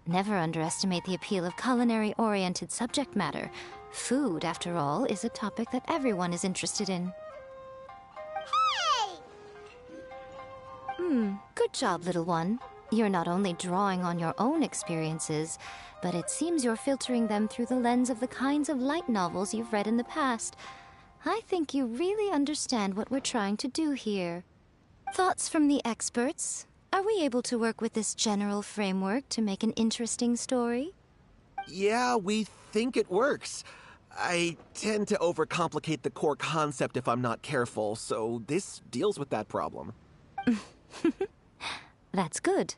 Never underestimate the appeal of culinary-oriented subject matter. Food, after all, is a topic that everyone is interested in. Good job, little one. You're not only drawing on your own experiences, but it seems you're filtering them through the lens of the kinds of light novels you've read in the past. I think you really understand what we're trying to do here. Thoughts from the experts? Are we able to work with this general framework to make an interesting story? Yeah, we think it works. I tend to overcomplicate the core concept if I'm not careful, so this deals with that problem. That's good.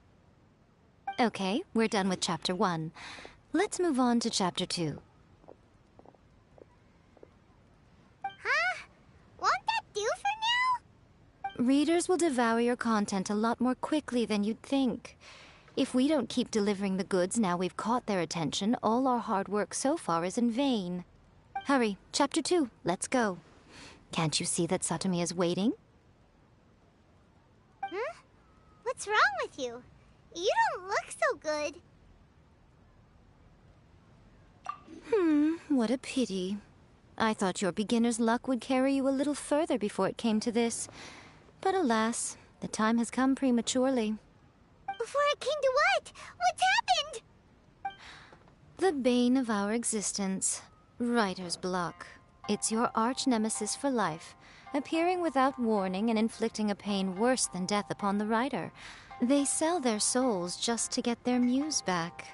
Okay, we're done with Chapter 1. Let's move on to Chapter 2. Huh? Won't that do for now? Readers will devour your content a lot more quickly than you'd think. If we don't keep delivering the goods now we've caught their attention, all our hard work so far is in vain. Hurry, Chapter 2, let's go. Can't you see that Satomi is waiting? Huh? What's wrong with you? You don't look so good. What a pity. I thought your beginner's luck would carry you a little further before it came to this. But alas, the time has come prematurely. Before it came to what? What's happened? The bane of our existence. Writer's block. It's your arch-nemesis for life, appearing without warning and inflicting a pain worse than death upon the writer. They sell their souls just to get their muse back.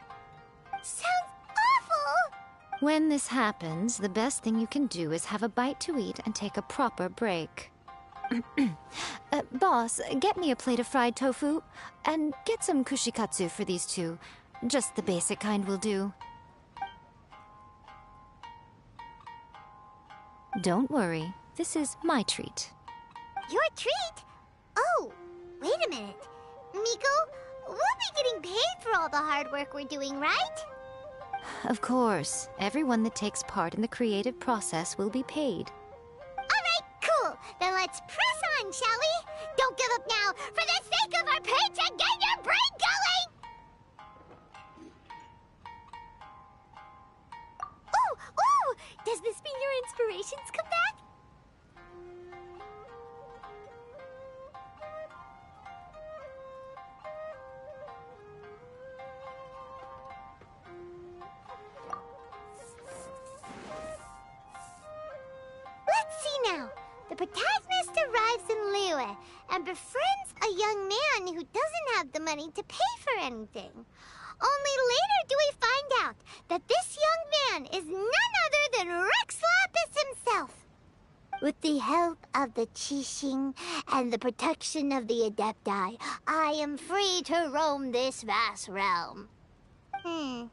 Sounds awful! When this happens, the best thing you can do is have a bite to eat and take a proper break. Boss, get me a plate of fried tofu, and get some kushikatsu for these two. Just the basic kind will do. Don't worry, this is my treat. Your treat? Oh, wait a minute. Miko, we'll be getting paid for all the hard work we're doing, right? Of course, everyone that takes part in the creative process will be paid. Alright, cool. Then let's press on, shall we? Don't give up now, for the sake of our paycheck, get your brain going! Ooh! Does this mean your inspirations come back? Let's see now. The protagonist arrives in Liyue, and befriends a young man who doesn't have the money to pay for anything. Only later do we find out that this young man is none other than Rex Lapis himself. With the help of the Qixing and the protection of the Adepti, I am free to roam this vast realm. Is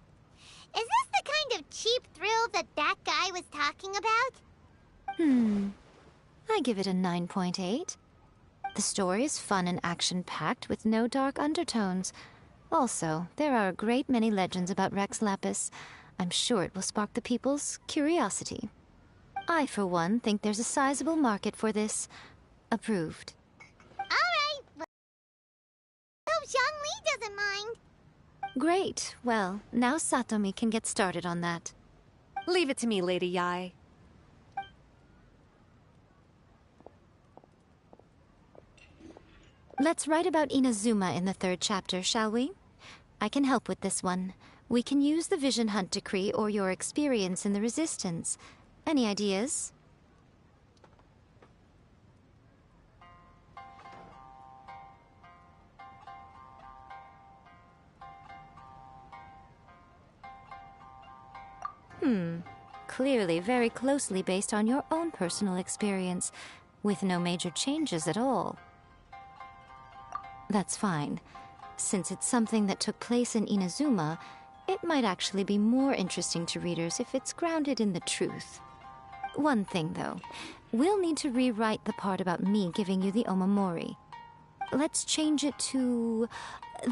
this the kind of cheap thrill that guy was talking about? I give it a 9.8. The story is fun and action-packed with no dark undertones. Also, there are a great many legends about Rex Lapis. I'm sure it will spark the people's curiosity. I, for one, think there's a sizable market for this. Approved. Alright, hope Zhongli doesn't mind. Great. Well, now Satomi can get started on that. Leave it to me, Lady Yai. Let's write about Inazuma in the 3rd chapter, shall we? I can help with this one. We can use the Vision Hunt Decree or your experience in the Resistance. Any ideas? Clearly very closely based on your own personal experience, with no major changes at all. That's fine. Since it's something that took place in Inazuma, it might actually be more interesting to readers if it's grounded in the truth. One thing, though. We'll need to rewrite the part about me giving you the Omamori. Let's change it to...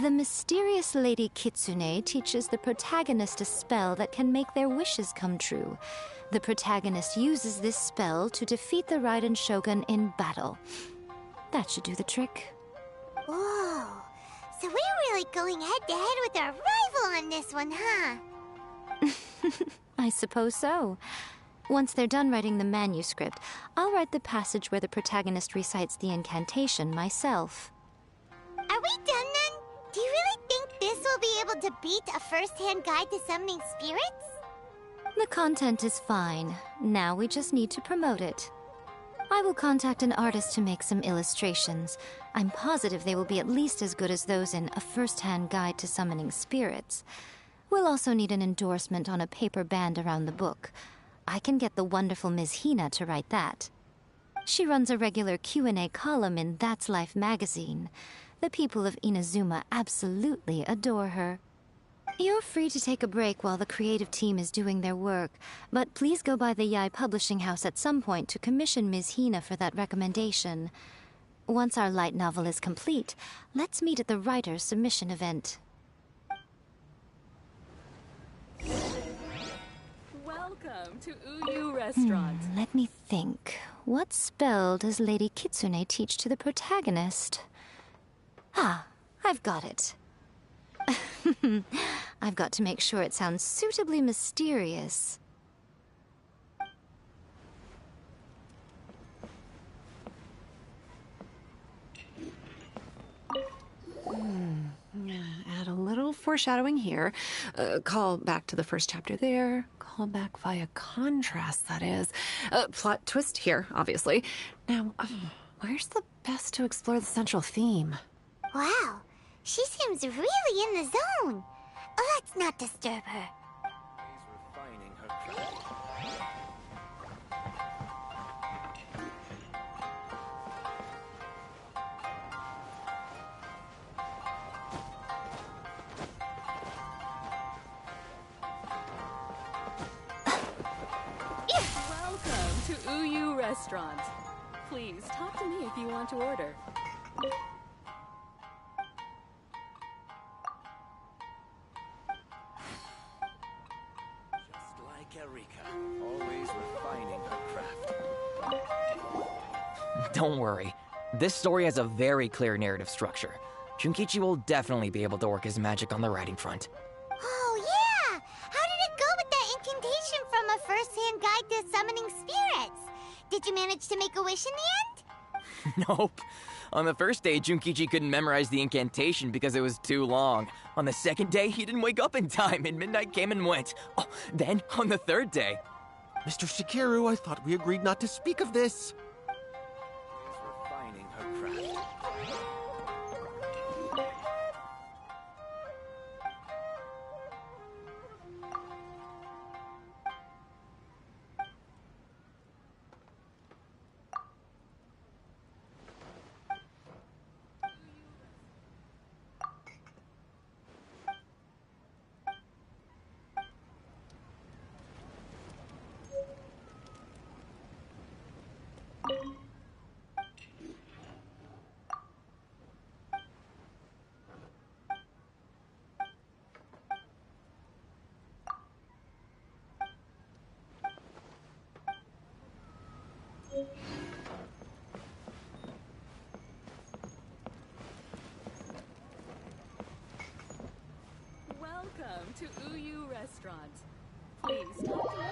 The mysterious Lady Kitsune teaches the protagonist a spell that can make their wishes come true. The protagonist uses this spell to defeat the Raiden Shogun in battle. That should do the trick. Whoa, so we're really going head-to-head with our rival on this one, huh? I suppose so. Once they're done writing the manuscript, I'll write the passage where the protagonist recites the incantation myself. Are we done then? Do you really think this will be able to beat a first-hand guide to summoning spirits? The content is fine. Now we just need to promote it. I will contact an artist to make some illustrations. I'm positive they will be at least as good as those in A First-Hand Guide to Summoning Spirits. We'll also need an endorsement on a paper band around the book. I can get the wonderful Ms. Hina to write that. She runs a regular Q&A column in That's Life magazine. The people of Inazuma absolutely adore her. You're free to take a break while the creative team is doing their work, but please go by the Yai Publishing House at some point to commission Ms. Hina for that recommendation. Once our light novel is complete, let's meet at the writer's submission event. Welcome to Uyu Restaurant. Let me think. What spell does Lady Kitsune teach to the protagonist? Ah, I've got it. I've got to make sure it sounds suitably mysterious. Add a little foreshadowing here. Call back to the first chapter there. Call back via contrast, that is. Plot twist here, obviously. Now, where's the best to explore the central theme? Wow, she seems really in the zone. Let's not disturb her. Welcome to Uyu Restaurant. Please talk to me if you want to order. Always refining her craft. Don't worry. This story has a very clear narrative structure. Junkichi will definitely be able to work his magic on the writing front. Oh, yeah! How did it go with that incantation from A First-Hand Guide to Summoning Spirits? Did you manage to make a wish in the end? Nope. On the first day, Junkichi couldn't memorize the incantation because it was too long. On the second day, he didn't wake up in time, and midnight came and went. Oh, then, on the third day... Mr. Shikiru, I thought we agreed not to speak of this. Refining her craft. Welcome to Uyu Restaurant. Please talk to me.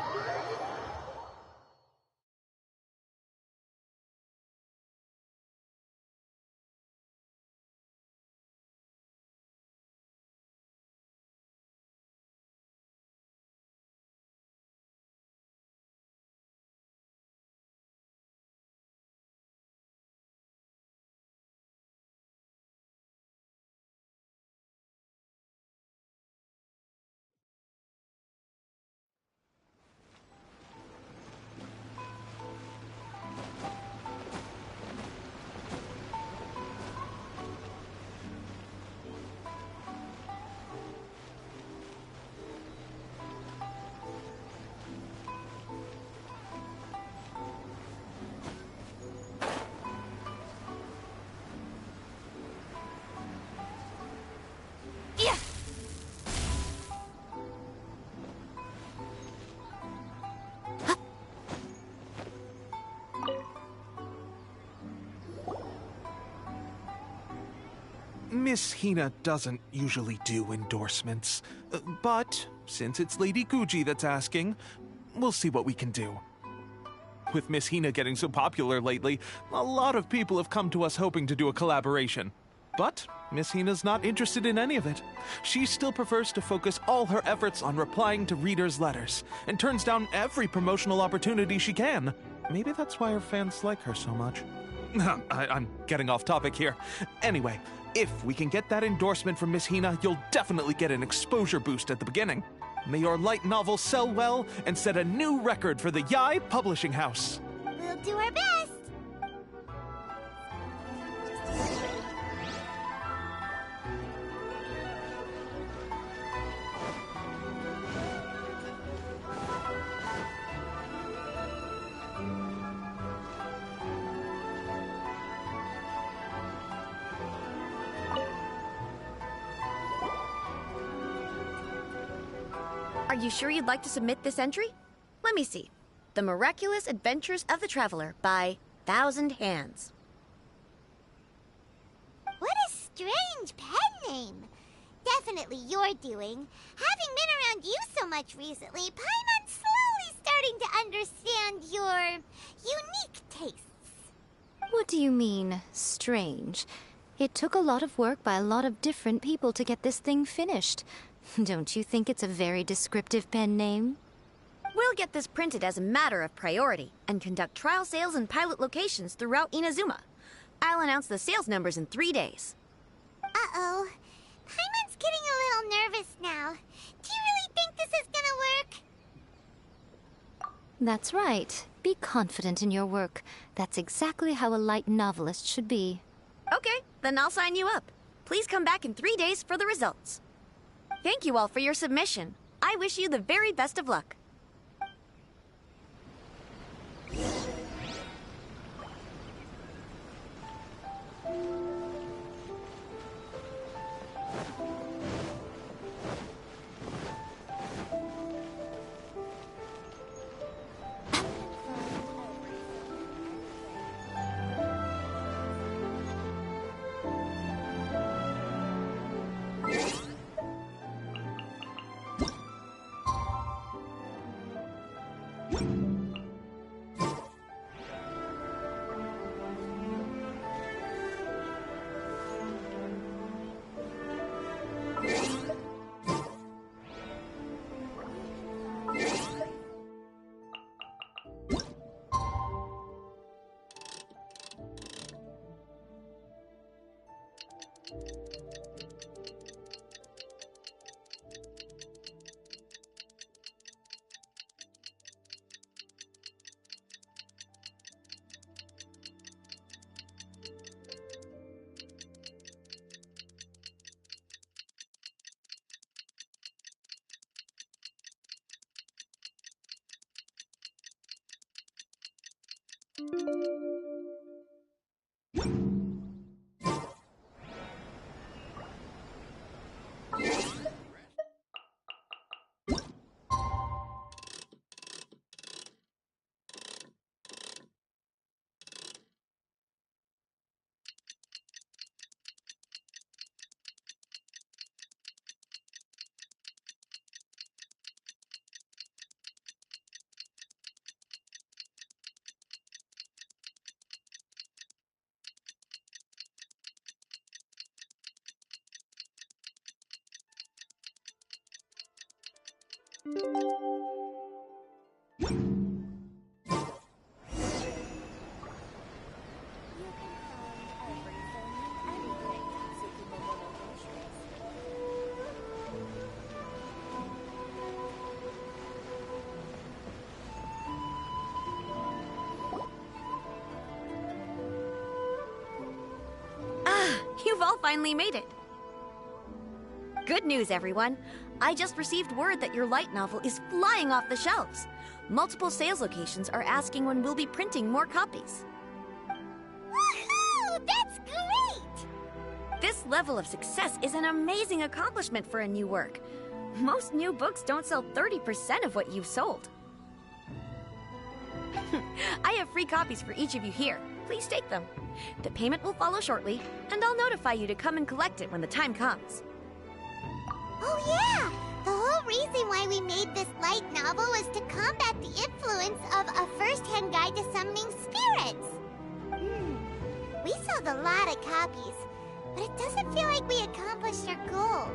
Miss Hina doesn't usually do endorsements, but since it's Lady Guji that's asking, we'll see what we can do. With Miss Hina getting so popular lately, a lot of people have come to us hoping to do a collaboration. But Miss Hina's not interested in any of it. She still prefers to focus all her efforts on replying to readers' letters, and turns down every promotional opportunity she can. Maybe that's why her fans like her so much. I'm getting off topic here. Anyway, if we can get that endorsement from Miss Hina, you'll definitely get an exposure boost at the beginning. May your light novel sell well and set a new record for the Yai Publishing House. We'll do our best. Are you sure you'd like to submit this entry? Let me see. The Miraculous Adventures of the Traveler by Thousand Hands. What a strange pen name. Definitely your doing. Having been around you so much recently, Paimon's slowly starting to understand your unique tastes. What do you mean, strange? It took a lot of work by a lot of different people to get this thing finished. Don't you think it's a very descriptive pen name? We'll get this printed as a matter of priority and conduct trial sales in pilot locations throughout Inazuma. I'll announce the sales numbers in 3 days. Uh-oh. Paimon's getting a little nervous now. Do you really think this is gonna work? That's right. Be confident in your work. That's exactly how a light novelist should be. Okay, then I'll sign you up. Please come back in 3 days for the results. Thank you all for your submission. I wish you the very best of luck. You've all finally made it. Good news, everyone. I just received word that your light novel is flying off the shelves. Multiple sales locations are asking when we'll be printing more copies. Woohoo! That's great! This level of success is an amazing accomplishment for a new work. Most new books don't sell 30% of what you've sold. I have free copies for each of you here. Please take them. The payment will follow shortly, and I'll notify you to come and collect it when the time comes. Oh yeah! The whole reason why we made this light novel was to combat the influence of a first-hand guide to summoning spirits. We sold a lot of copies, but it doesn't feel like we accomplished our goal.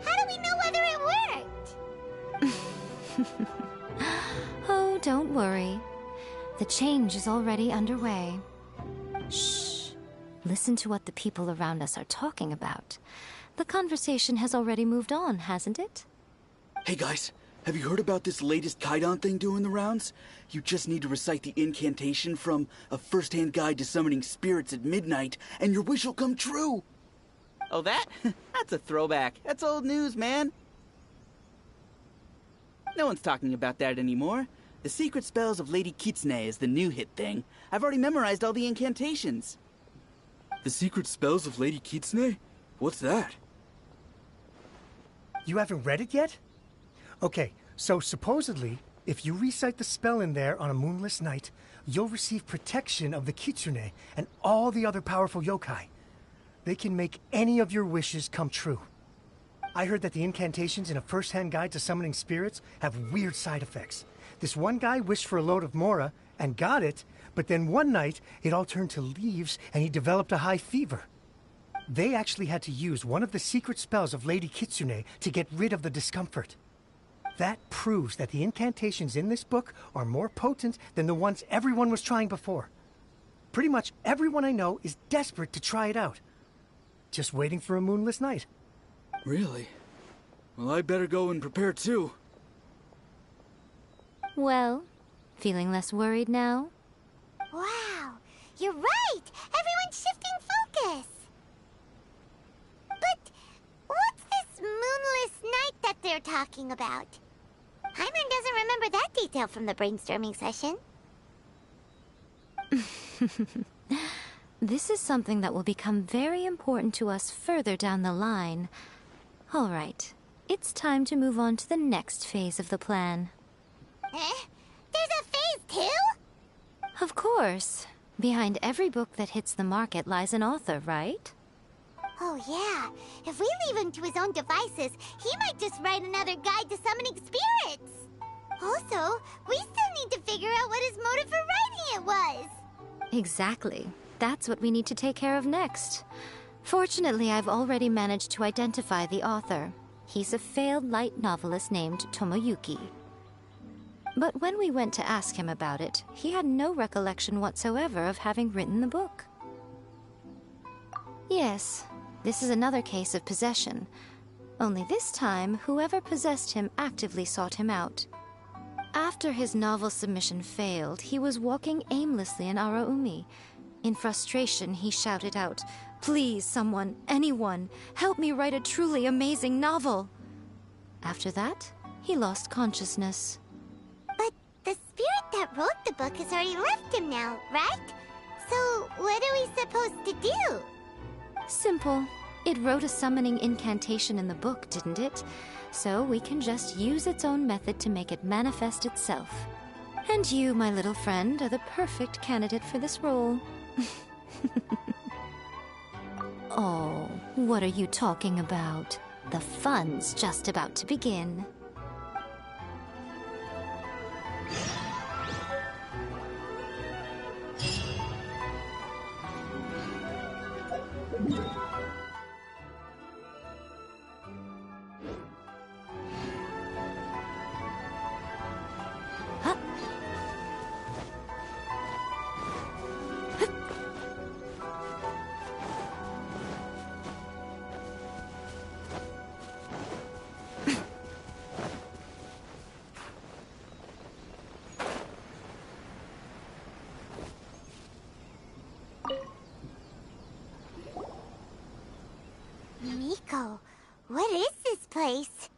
How do we know whether it worked? Oh, don't worry. The change is already underway. Shh. Listen to what the people around us are talking about. The conversation has already moved on, hasn't it? Hey guys, have you heard about this latest Kaidan thing doing the rounds? You just need to recite the incantation from A First-Hand Guide to Summoning Spirits at Midnight, and your wish will come true! Oh, that? That's a throwback. That's old news, man. No one's talking about that anymore. The Secret Spells of Lady Kitsune is the new hit thing. I've already memorized all the incantations. The Secret Spells of Lady Kitsune? What's that? You haven't read it yet? Okay, so supposedly, if you recite the spell in there on a moonless night, you'll receive protection of the Kitsune and all the other powerful yokai. They can make any of your wishes come true. I heard that the incantations in A First-Hand Guide to Summoning Spirits have weird side effects. This one guy wished for a load of mora and got it, but then one night it all turned to leaves and he developed a high fever. They actually had to use one of the secret spells of Lady Kitsune to get rid of the discomfort. That proves that the incantations in this book are more potent than the ones everyone was trying before. Pretty much everyone I know is desperate to try it out. Just waiting for a moonless night. Really? Well, I better go and prepare too. Well, feeling less worried now? Wow, you're right! Everyone's shifting focus! But what's this moonless night that they're talking about? Hyman doesn't remember that detail from the brainstorming session. This is something that will become very important to us further down the line. All right, it's time to move on to the next phase of the plan. Eh? There's a phase 2? Of course. Behind every book that hits the market lies an author, right? Oh yeah, if we leave him to his own devices, he might just write another guide to summoning spirits. Also, we still need to figure out what his motive for writing it was. Exactly. That's what we need to take care of next. Fortunately, I've already managed to identify the author. He's a failed light novelist named Tomoyuki. But when we went to ask him about it, he had no recollection whatsoever of having written the book. Yes, this is another case of possession. Only this time, whoever possessed him actively sought him out. After his novel submission failed, he was walking aimlessly in Araumi. In frustration, he shouted out, "Please, someone, anyone, help me write a truly amazing novel!" After that, he lost consciousness. But the spirit that wrote the book has already left him now, right? So what are we supposed to do? Simple. It wrote a summoning incantation in the book, didn't it? So we can just use its own method to make it manifest itself. And you, my little friend, are the perfect candidate for this role. Oh, what are you talking about? The fun's just about to begin. Miko, what is this place?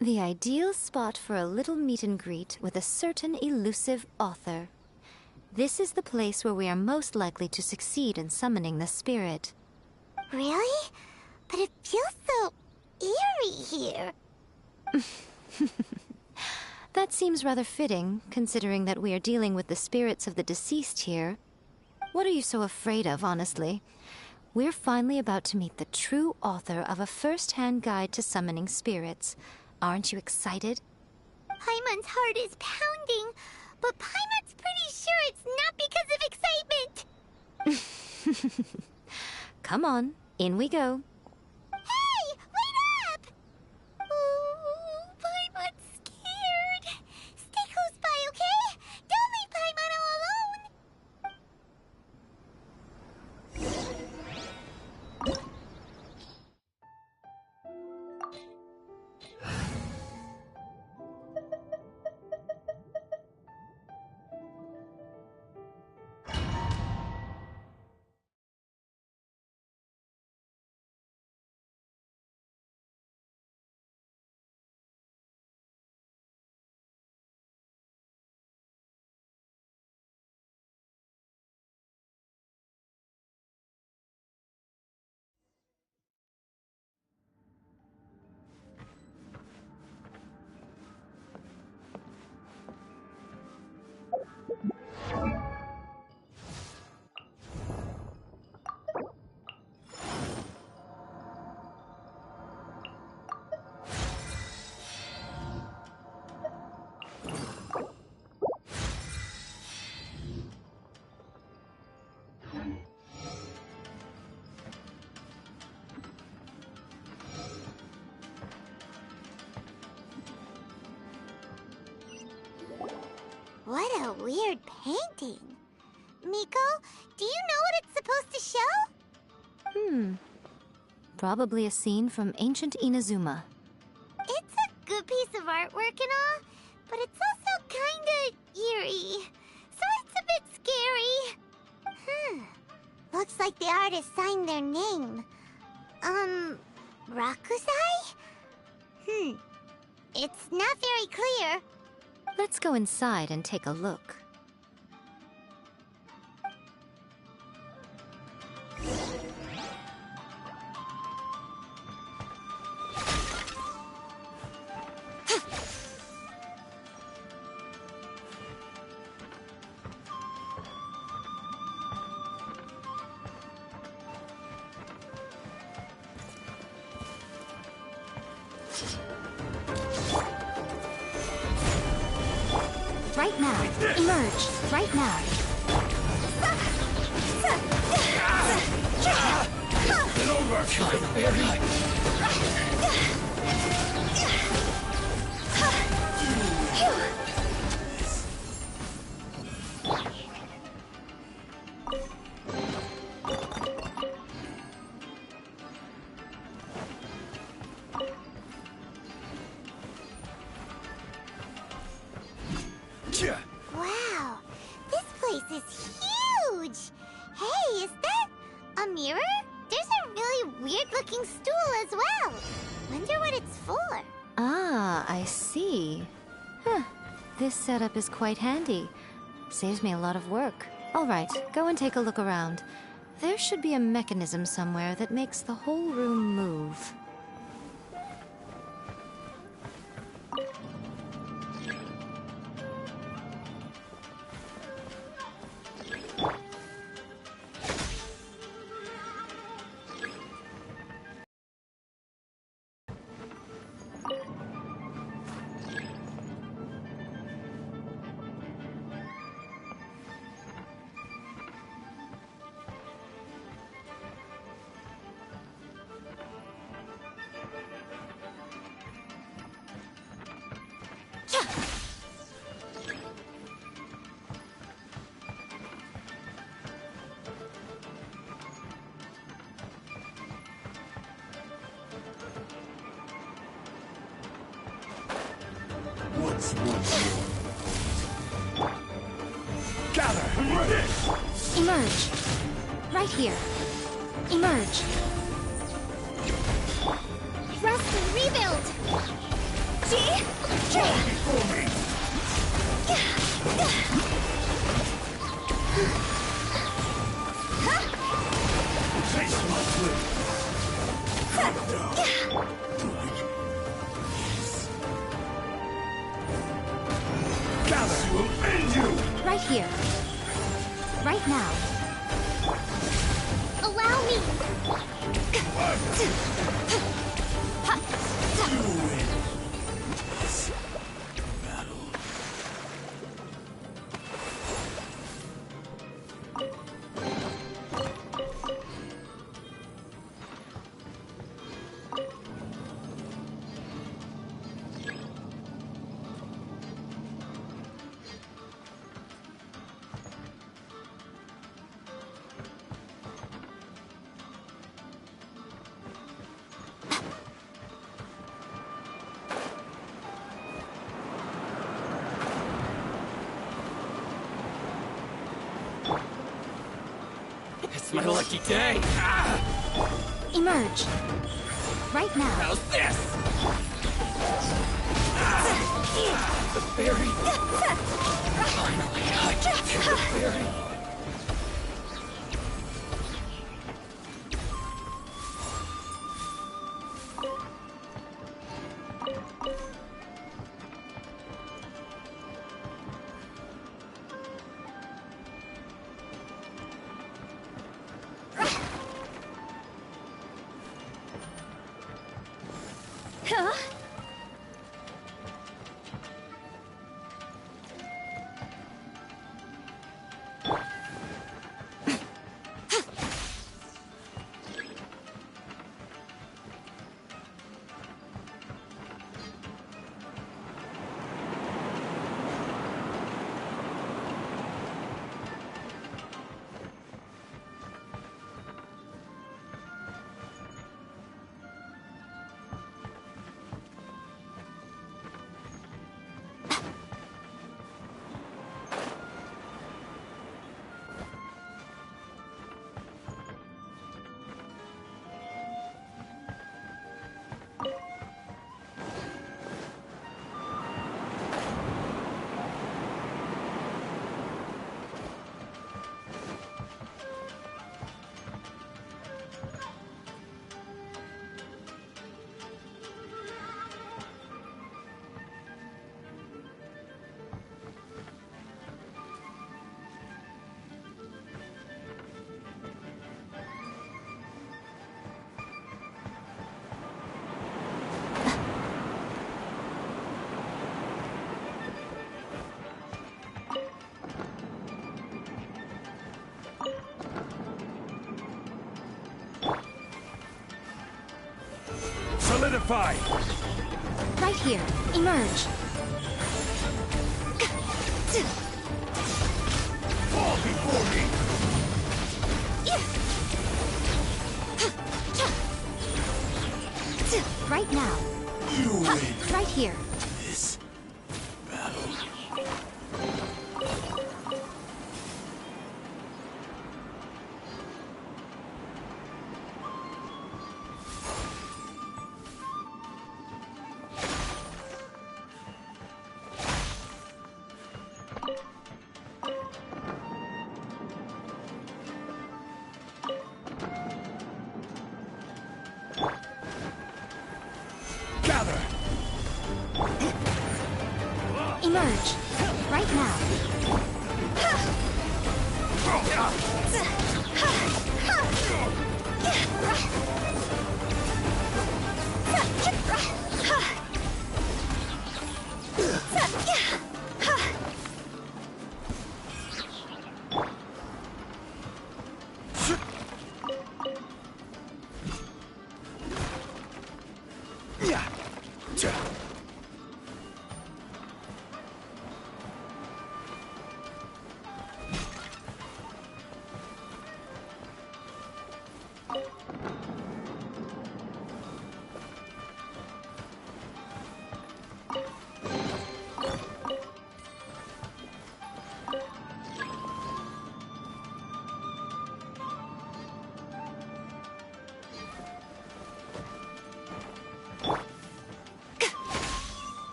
The ideal spot for a little meet and greet with a certain elusive author. This is the place where we are most likely to succeed in summoning the spirit. Really? But it feels so eerie here. That seems rather fitting, considering that we are dealing with the spirits of the deceased here. What are you so afraid of, honestly? We're finally about to meet the true author of a first-hand guide to summoning spirits. Aren't you excited? Paimon's heart is pounding, but Paimon's pretty sure it's not because of excitement. Come on, in we go. Hey, wait up! Oh, Paimon's scared. Stay close by, okay? Don't leave Paimon all alone. What a weird painting. Miko, do you know what it's supposed to show? Probably a scene from ancient Inazuma. It's a good piece of artwork and all, but it's also kinda eerie. So it's a bit scary. Looks like the artist signed their name. Rakusai? It's not very clear. Let's go inside and take a look. Right now. Emerge. Right now. Get over! Wow, this place is huge! Hey, is that a mirror? There's a really weird-looking stool as well. Wonder what it's for. Ah, I see. This setup is quite handy. Saves me a lot of work. All right, go and take a look around. There should be a mechanism somewhere that makes the whole room move. Gather! Emerge. Right here. Emerge. Rest and rebuild! Taste my flavor. Gather will end you! Right here. Right now. Allow me! You win. It's my lucky day. Emerge. Right now. How's this? The berry. Finally, I can get the berry. Solidify! Right here. Emerge. Fall before me! Right now. You win! Right here. This battle. Gather! Emerge. Right now.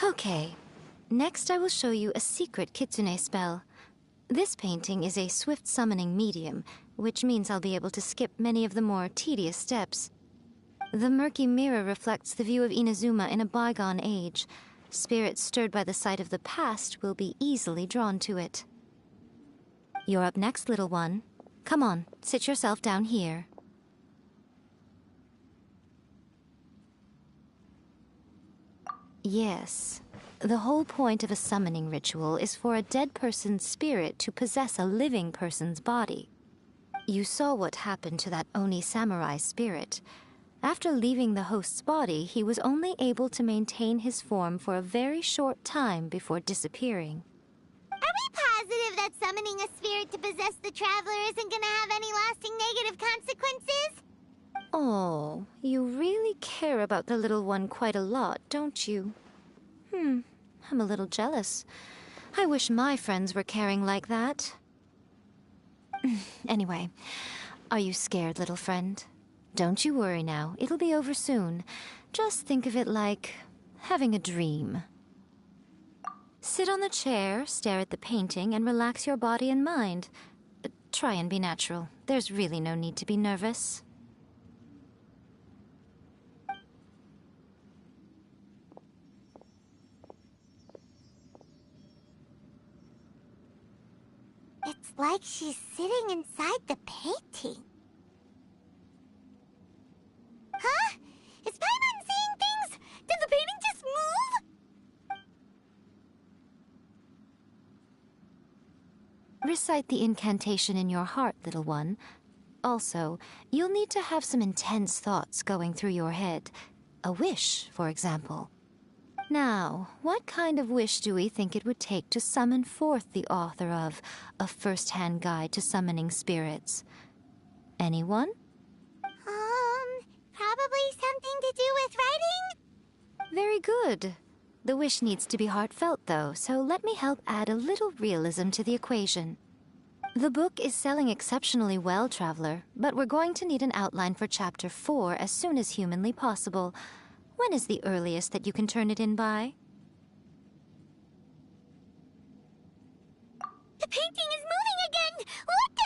Okay. Next, I will show you a secret kitsune spell. This painting is a swift summoning medium, which means I'll be able to skip many of the more tedious steps. The murky mirror reflects the view of Inazuma in a bygone age. Spirits stirred by the sight of the past will be easily drawn to it. You're up next, little one. Come on, sit yourself down here. Yes. The whole point of a summoning ritual is for a dead person's spirit to possess a living person's body. You saw what happened to that Oni samurai spirit. After leaving the host's body, he was only able to maintain his form for a very short time before disappearing. Are we positive that summoning a spirit to possess the traveler isn't gonna have any lasting negative consequences? Oh, you really care about the little one quite a lot, don't you? I'm a little jealous. I wish my friends were caring like that. Anyway, are you scared, little friend? Don't you worry now, it'll be over soon. Just think of it like having a dream. Sit on the chair, stare at the painting, and relax your body and mind. Try and be natural. There's really no need to be nervous. It's like she's sitting inside the painting. Huh? Is Paimon seeing things? Did the painting just move? Recite the incantation in your heart, little one. Also, you'll need to have some intense thoughts going through your head. A wish, for example. Now, what kind of wish do we think it would take to summon forth the author of A First-Hand Guide to Summoning Spirits? Anyone? Probably something to do with writing? Very good. The wish needs to be heartfelt, though, so let me help add a little realism to the equation. The book is selling exceptionally well, Traveler, but we're going to need an outline for Chapter 4 as soon as humanly possible. When is the earliest that you can turn it in by? The painting is moving again! What the...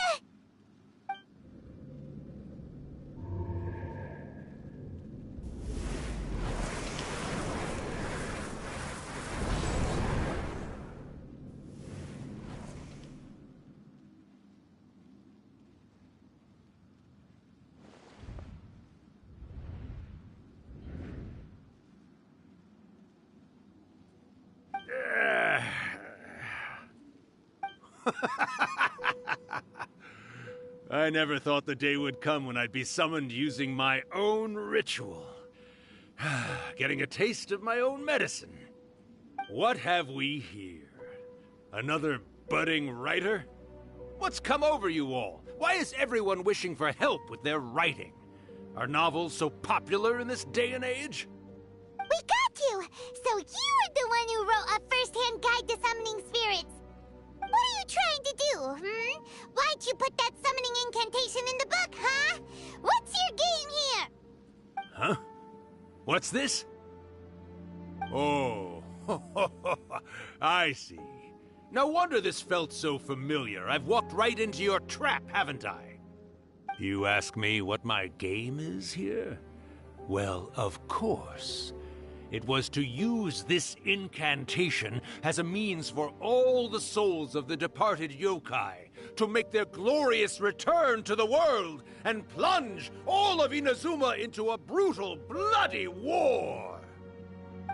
I never thought the day would come when I'd be summoned using my own ritual. Getting a taste of my own medicine. What have we here? Another budding writer? What's come over you all? Why is everyone wishing for help with their writing? Are novels so popular in this day and age? We got you! So you are the one who wrote A First-Hand Guide to Summoning Spirits! What are you trying to do, Why'd you put that summoning incantation in the book, huh? What's your game here? Huh? What's this? Oh, I see. No wonder this felt so familiar. I've walked right into your trap, haven't I? You ask me what my game is here? Well, of course. It was to use this incantation as a means for all the souls of the departed yokai to make their glorious return to the world and plunge all of Inazuma into a brutal, bloody war!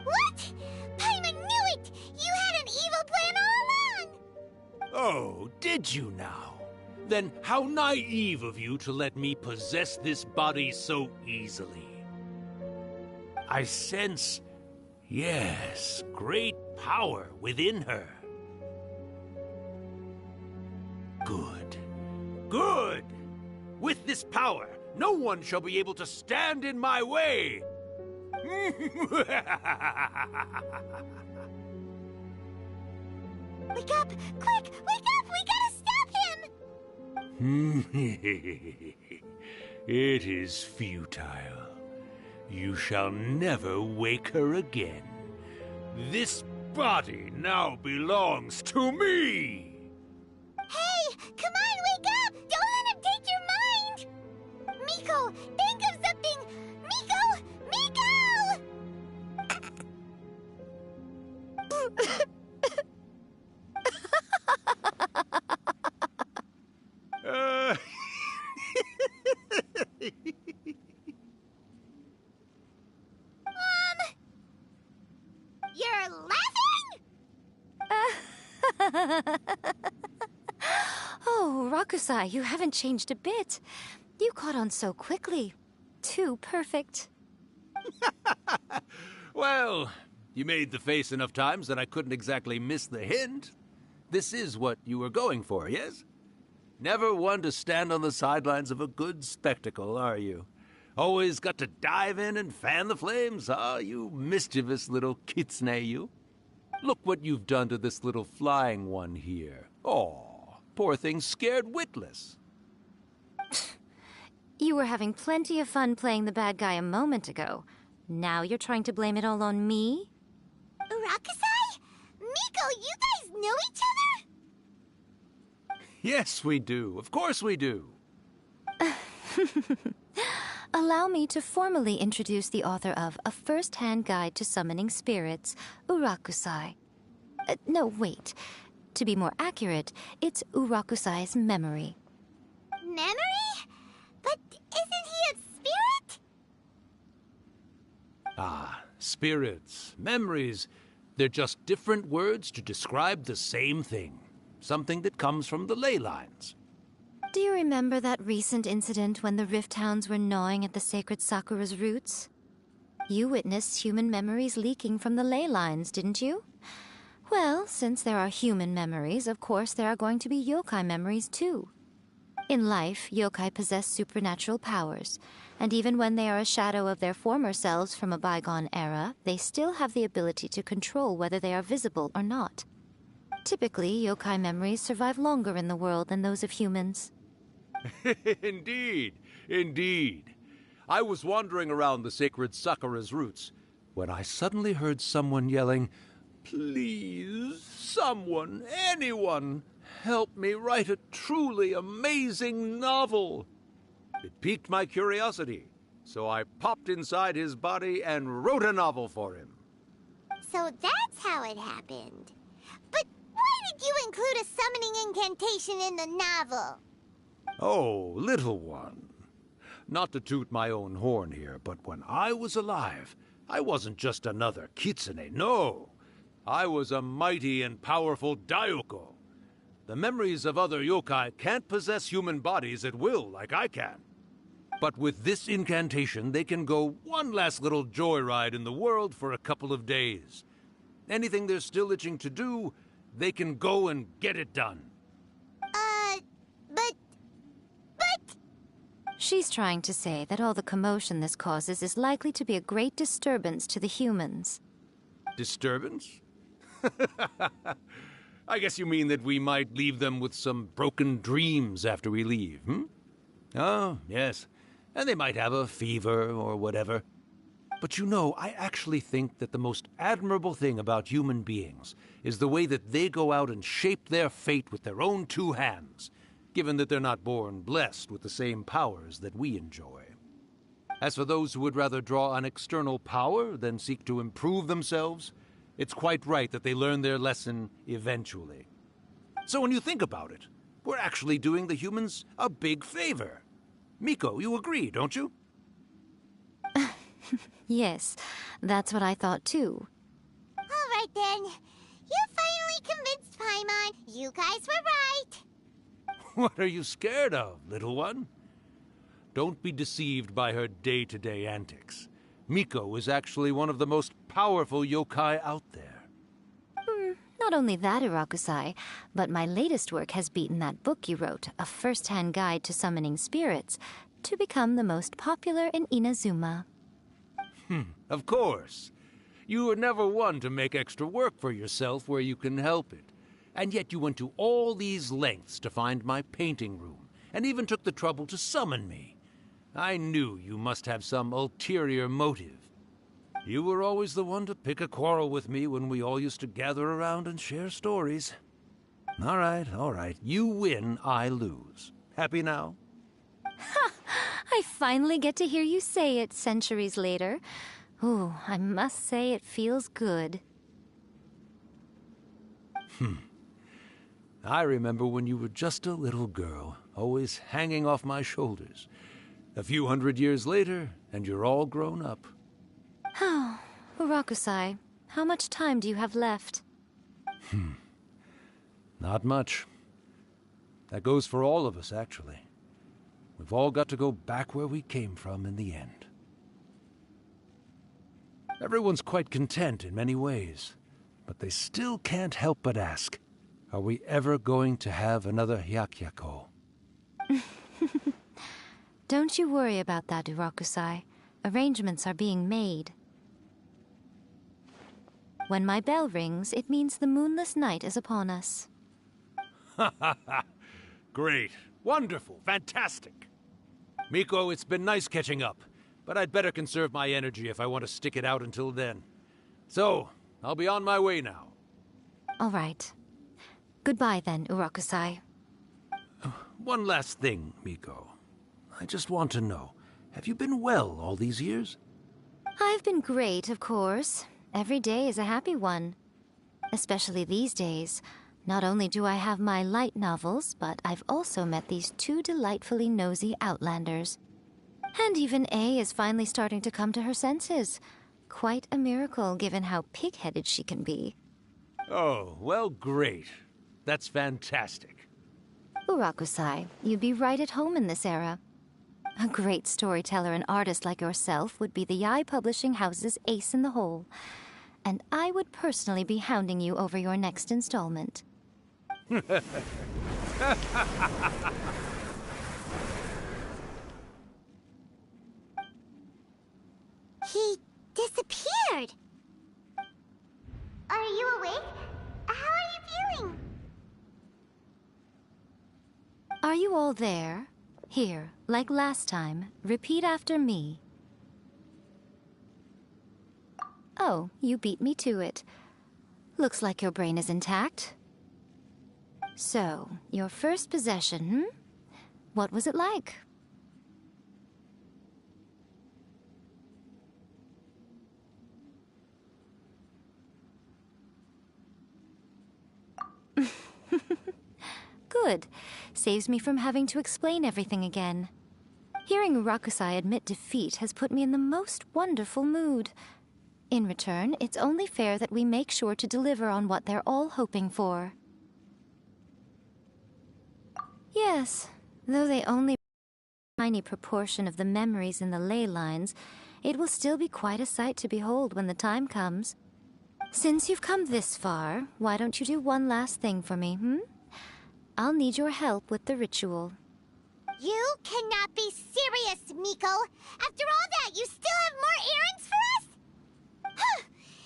What? Paimon knew it! You had an evil plan all along! Oh, did you now? Then how naive of you to let me possess this body so easily. I sense, yes, great power within her. Good. Good! With this power, no one shall be able to stand in my way! Wake up! Quick! Wake up! We gotta stop him! It is futile. You shall never wake her again. This body now belongs to me! Hey, come on, wake up! Don't let him take your mind! Miko, think of something! Miko! Miko! You're laughing? Oh, Rakusai, you haven't changed a bit. You caught on so quickly. Too perfect. Well, you made the face enough times that I couldn't exactly miss the hint. This is what you were going for, yes? Never one to stand on the sidelines of a good spectacle, are you? Always got to dive in and fan the flames, huh? You mischievous little kitsune, you. Look what you've done to this little flying one here. Aw, poor thing scared witless. You were having plenty of fun playing the bad guy a moment ago. Now you're trying to blame it all on me? Rakusai? Miko, you guys know each other? Yes, we do. Of course we do. Allow me to formally introduce the author of A First-Hand Guide to Summoning Spirits, Urakusai. No, wait. To be more accurate, it's Urakusai's memory. Memory? But isn't he a spirit? Ah, spirits, memories. They're just different words to describe the same thing. Something that comes from the ley lines. Do you remember that recent incident when the Rift Hounds were gnawing at the sacred Sakura's roots? You witnessed human memories leaking from the ley lines, didn't you? Well, since there are human memories, of course there are going to be yokai memories too. In life, yokai possess supernatural powers, and even when they are a shadow of their former selves from a bygone era, they still have the ability to control whether they are visible or not. Typically, yokai memories survive longer in the world than those of humans. Indeed, indeed. I was wandering around the sacred Sakura's roots when I suddenly heard someone yelling, "Please, someone, anyone, help me write a truly amazing novel." It piqued my curiosity, so I popped inside his body and wrote a novel for him. So that's how it happened. But why did you include a summoning incantation in the novel? Oh, little one. Not to toot my own horn here, but when I was alive, I wasn't just another kitsune, no. I was a mighty and powerful daioko. The memories of other yokai can't possess human bodies at will like I can. But with this incantation, they can go one last little joyride in the world for a couple of days. Anything they're still itching to do, they can go and get it done. But... She's trying to say that all the commotion this causes is likely to be a great disturbance to the humans. Disturbance? I guess you mean that we might leave them with some broken dreams after we leave, hmm? Oh, yes. And they might have a fever or whatever. But you know, I actually think that the most admirable thing about human beings is the way that they go out and shape their fate with their own two hands, given that they're not born blessed with the same powers that we enjoy. As for those who would rather draw on external power than seek to improve themselves, it's quite right that they learn their lesson eventually. So when you think about it, we're actually doing the humans a big favor. Miko, you agree, don't you? Yes, that's what I thought too. All right then. You finally convinced Paimon. You guys were right. What are you scared of, little one? Don't be deceived by her day-to-day antics. Miko is actually one of the most powerful yokai out there. Not only that, Urakusai, but my latest work has beaten that book you wrote, A First-Hand Guide to Summoning Spirits, to become the most popular in Inazuma. Of course. You were never one to make extra work for yourself where you can help it. And yet you went to all these lengths to find my painting room, and even took the trouble to summon me. I knew you must have some ulterior motive. You were always the one to pick a quarrel with me when we all used to gather around and share stories. All right. You win, I lose. Happy now? Ha! I finally get to hear you say it centuries later. Ooh, I must say it feels good. I remember when you were just a little girl, always hanging off my shoulders. A few 100 years later, and you're all grown up. Oh, Urakusai, how much time do you have left? Not much. That goes for all of us, actually. We've all got to go back where we came from in the end. Everyone's quite content in many ways, but they still can't help but ask, are we ever going to have another Hyakyako? Don't you worry about that, Urakusai. Arrangements are being made. When my bell rings, it means the moonless night is upon us. Great. Wonderful. Fantastic. Miko, it's been nice catching up, but I'd better conserve my energy if I want to stick it out until then. So, I'll be on my way now. All right. Goodbye then, Urakusai. One last thing, Miko. I just want to know, have you been well all these years? I've been great, of course. Every day is a happy one. Especially these days. Not only do I have my light novels, but I've also met these two delightfully nosy outlanders. And even A is finally starting to come to her senses. Quite a miracle, given how pig-headed she can be. Oh, well, great. That's fantastic. Urakusai, you'd be right at home in this era. A great storyteller and artist like yourself would be the Yae Publishing House's ace in the hole. And I would personally be hounding you over your next installment. He disappeared. Are you awake? How are you feeling? Are you all there? Here, like last time, repeat after me. Oh, you beat me to it. Looks like your brain is intact. So, your first possession, What was it like? Good. Saves me from having to explain everything again. Hearing Urakusai admit defeat has put me in the most wonderful mood. In return, it's only fair that we make sure to deliver on what they're all hoping for. Yes, though they only a tiny proportion of the memories in the ley lines, it will still be quite a sight to behold when the time comes. Since you've come this far, why don't you do one last thing for me, I'll need your help with the ritual. You cannot be serious, Miko! After all that, you still have more errands for us? Huh!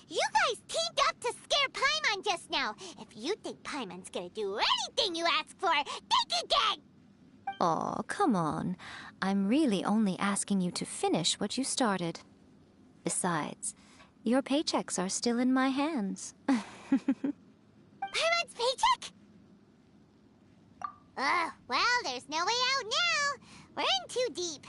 You guys teamed up to scare Paimon just now. If you think Paimon's gonna do anything you ask for, think again! Aw, come on. I'm really only asking you to finish what you started. Besides, your paychecks are still in my hands. Paimon's paycheck? Well, there's no way out now. We're in too deep.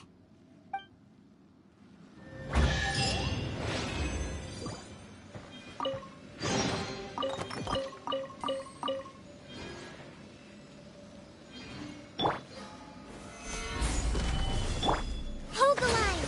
Hold the line.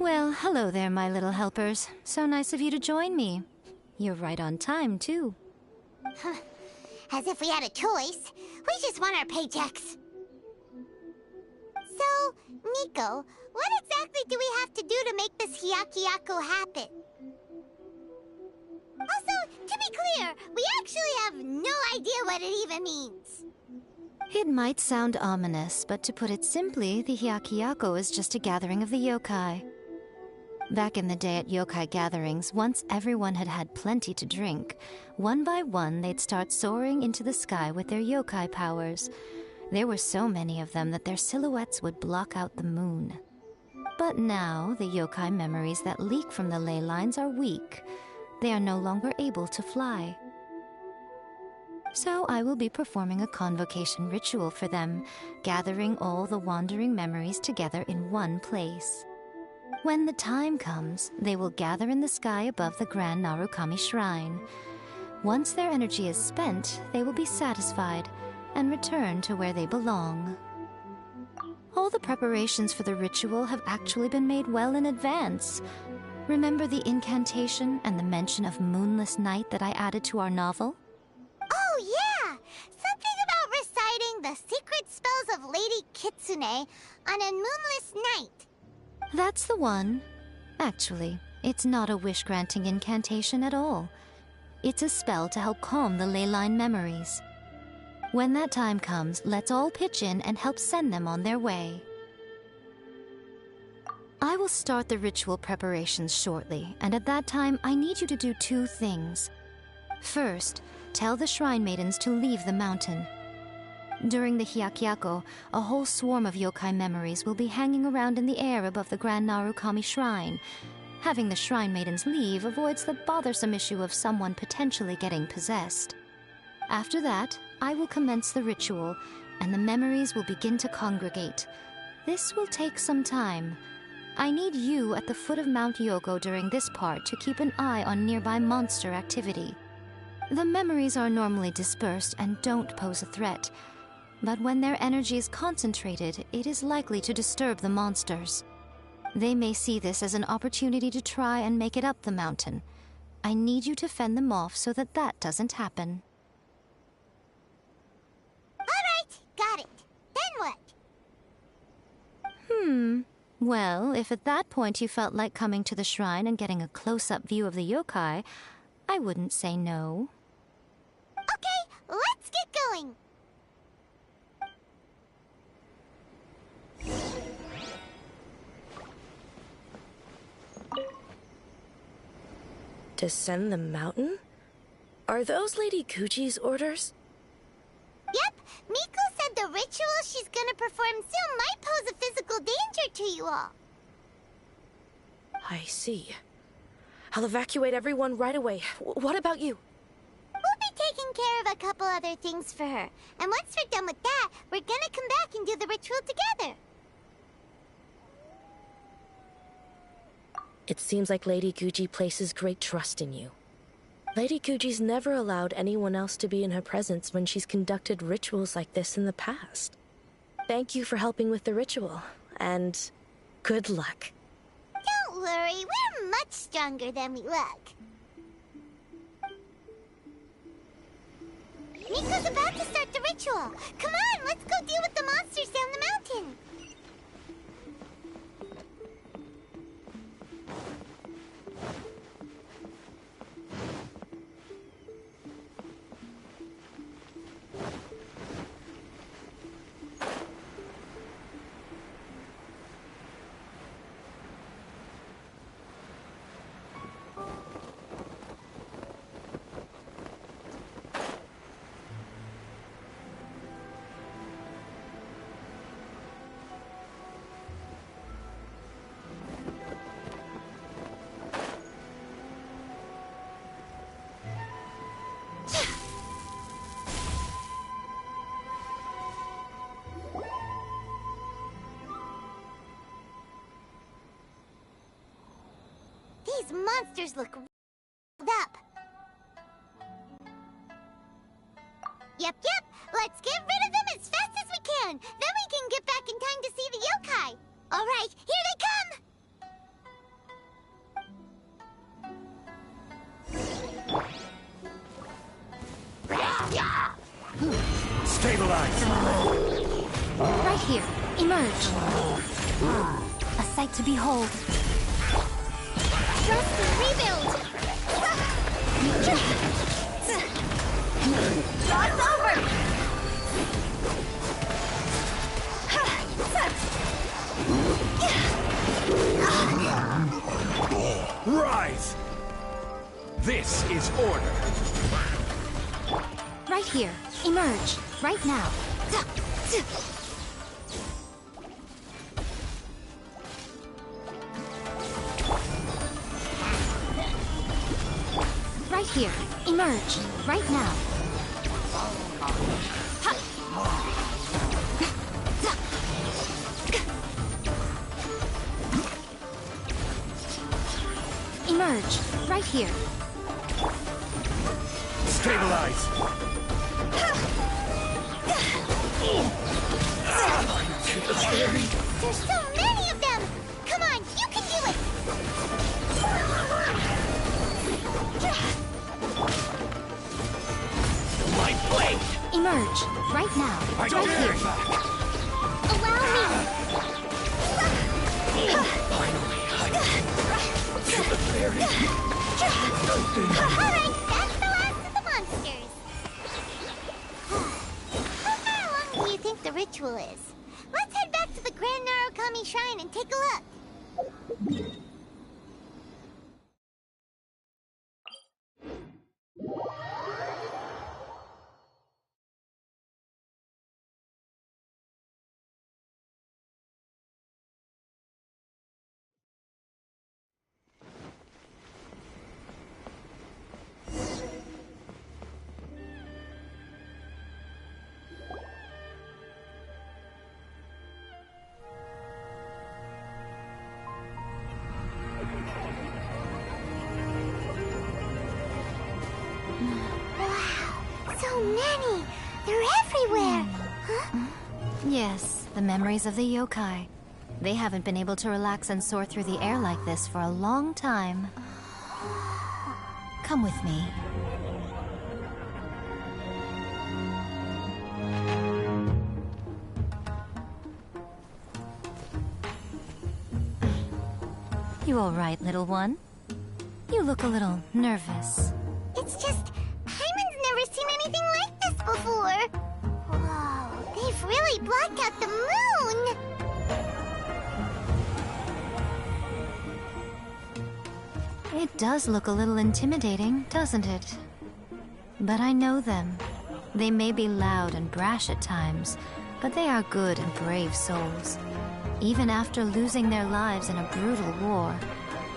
Well, hello there, my little helpers. So nice of you to join me. You're right on time, too. As if we had a choice. We just want our paychecks. So, Miko, what exactly do we have to do to make this Hyakyako happen? Also, to be clear, we actually have no idea what it even means. It might sound ominous, but to put it simply, the Hyakyako is just a gathering of the yokai. Back in the day at yokai gatherings, once everyone had had plenty to drink, one by one they'd start soaring into the sky with their yokai powers. There were so many of them that their silhouettes would block out the moon. But now, the yokai memories that leak from the ley lines are weak. They are no longer able to fly. So I will be performing a convocation ritual for them, gathering all the wandering memories together in one place. When the time comes, they will gather in the sky above the Grand Narukami Shrine. Once their energy is spent, they will be satisfied and return to where they belong. All the preparations for the ritual have actually been made well in advance. Remember the incantation and the mention of moonless night that I added to our novel? Oh, yeah! Something about reciting the secret spells of Lady Kitsune on a moonless night. That's the one. Actually, it's not a wish-granting incantation at all. It's a spell to help calm the ley line memories. When that time comes, let's all pitch in and help send them on their way. I will start the ritual preparations shortly, and at that time, I need you to do two things. First, tell the Shrine Maidens to leave the mountain. During the Hyakyako, a whole swarm of yokai memories will be hanging around in the air above the Grand Narukami Shrine. Having the Shrine Maidens leave avoids the bothersome issue of someone potentially getting possessed. After that, I will commence the ritual, and the memories will begin to congregate. This will take some time. I need you at the foot of Mount Yogo during this part to keep an eye on nearby monster activity. The memories are normally dispersed and don't pose a threat, but when their energy is concentrated, it is likely to disturb the monsters. They may see this as an opportunity to try and make it up the mountain. I need you to fend them off so that that doesn't happen. Alright, got it. Then what? Well, if at that point you felt like coming to the shrine and getting a close-up view of the yokai, I wouldn't say no. Okay, let's get going. Descend the mountain? Are those Lady Guji's orders? Yep, Miko said the ritual she's gonna perform soon might pose a physical danger to you all. I see. I'll evacuate everyone right away. What about you? We'll be taking care of a couple other things for her. And once we're done with that, we're gonna come back and do the ritual together. It seems like Lady Guji places great trust in you. Lady Guji's never allowed anyone else to be in her presence when she's conducted rituals like this in the past. Thank you for helping with the ritual, and good luck. Don't worry, we're much stronger than we look. Miko's about to start the ritual. Come on, let's go deal with the monsters down the mountain. These monsters look up. Yep. Let's get rid of them as fast as we can. Then we can get back in time to see the yokai. All right, here they come. Stabilize! Right here. Emerge. A sight to behold. Trust and rebuild! It's over! Rise! This is order. Right here. Emerge. Right now. Right here. Emerge. Right now. Emerge. Right here. Stabilize! There's so many of them! Come on, you can do it! My blade! Emerge. Right now. Right here. Allow me! Finally, Alright, that's the last of the monsters! How far along do you think the ritual is? Let's head back to the Grand Narukami Shrine and take a look! So many! They're everywhere! Huh? Yes, the memories of the yokai. They haven't been able to relax and soar through the air like this for a long time. Come with me. You all right, little one? You look a little nervous. It's just, Hyman's never seen anything like this before! Whoa, they've really blocked out the moon! It does look a little intimidating, doesn't it? But I know them. They may be loud and brash at times, but they are good and brave souls. Even after losing their lives in a brutal war,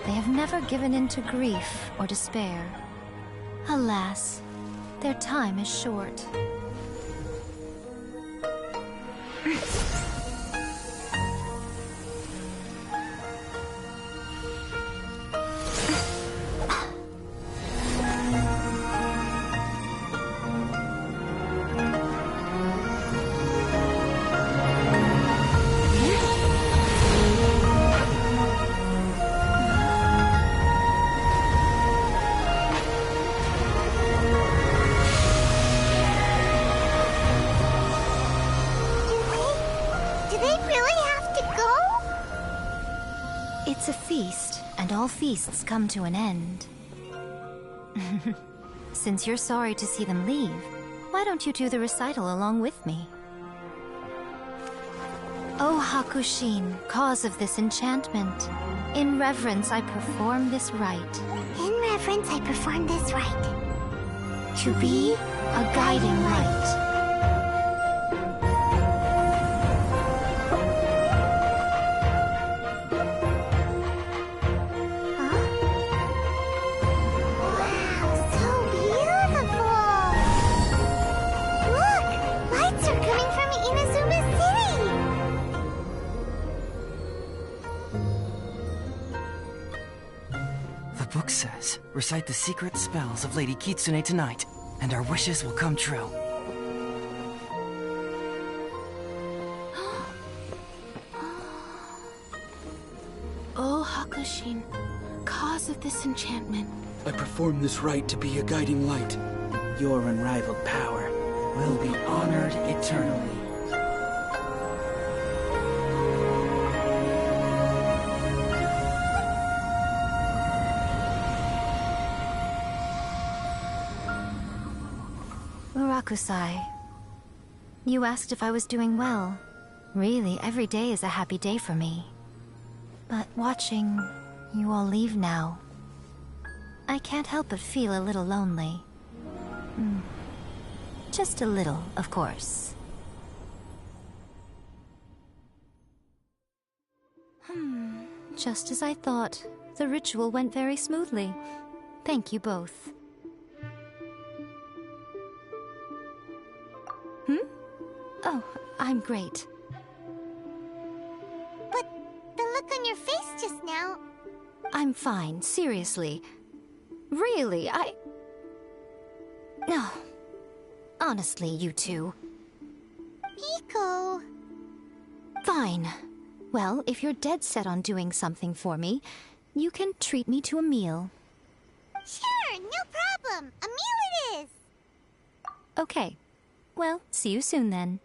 they have never given in to grief or despair. Alas, their time is short. It's a feast, and all feasts come to an end. Since you're sorry to see them leave, why don't you do the recital along with me? O Hakushin, cause of this enchantment, in reverence I perform this rite. In reverence I perform this rite. To be a guiding light. The book says, recite the secret spells of Lady Kitsune tonight, and our wishes will come true. O Hakushin, cause of this enchantment. I perform this rite to be a guiding light. Your unrivaled power, will be honored eternally. Urakusai, you asked if I was doing well. Really, every day is a happy day for me. But watching you all leave now, I can't help but feel a little lonely. Just a little, of course. Just as I thought. The ritual went very smoothly. Thank you both. Oh, I'm great. But the look on your face just now... I'm fine, seriously. Really, No. Honestly, you two. Miko... Fine. Well, if you're dead set on doing something for me, you can treat me to a meal. Sure, no problem. A meal it is. Okay. Well, see you soon then.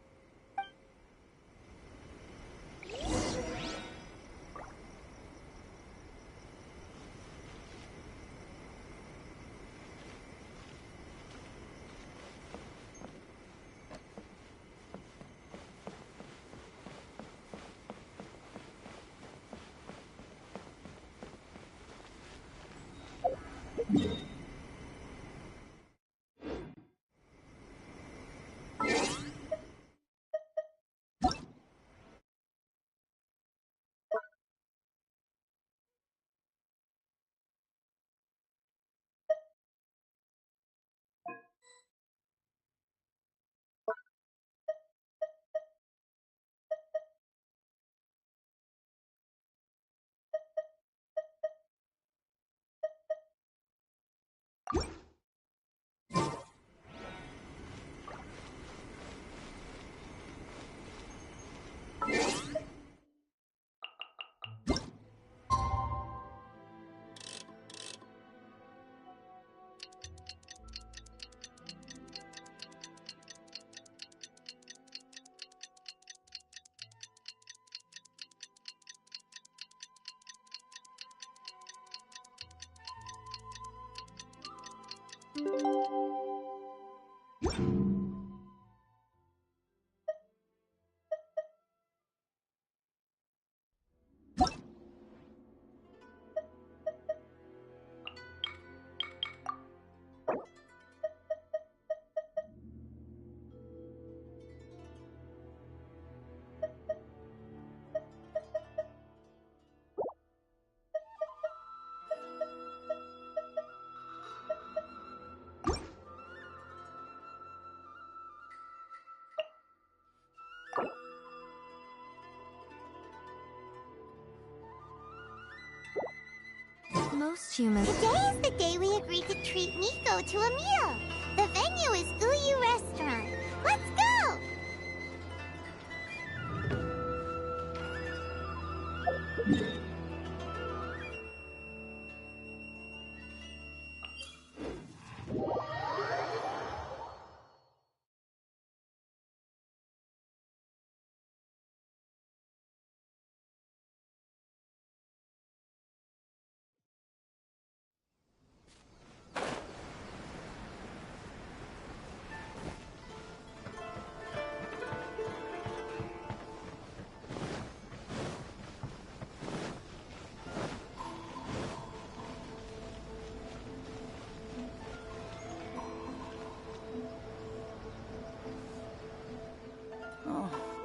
Most humans... Today is the day we agreed to treat Miko to a meal. The venue is Uyu Restaurant. Let's go!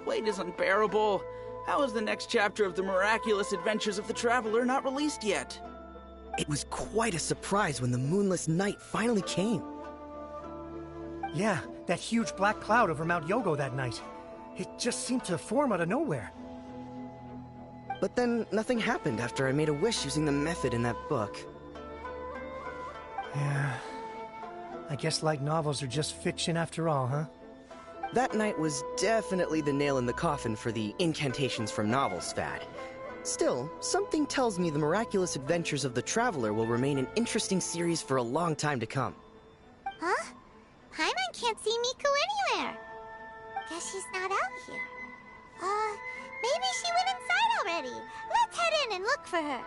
Wait is unbearable. How is the next chapter of the miraculous adventures of the Traveler not released yet? It was quite a surprise when the moonless night finally came. Yeah, that huge black cloud over Mount Yogo that night. It just seemed to form out of nowhere. But then nothing happened after I made a wish using the method in that book. Yeah. I guess light novels are just fiction after all, huh? That night was definitely the nail in the coffin for the incantations from novels fad. Still, something tells me the miraculous adventures of the Traveler will remain an interesting series for a long time to come. Huh? Paimon can't see Miko anywhere. Guess she's not out here. Maybe she went inside already. Let's head in and look for her.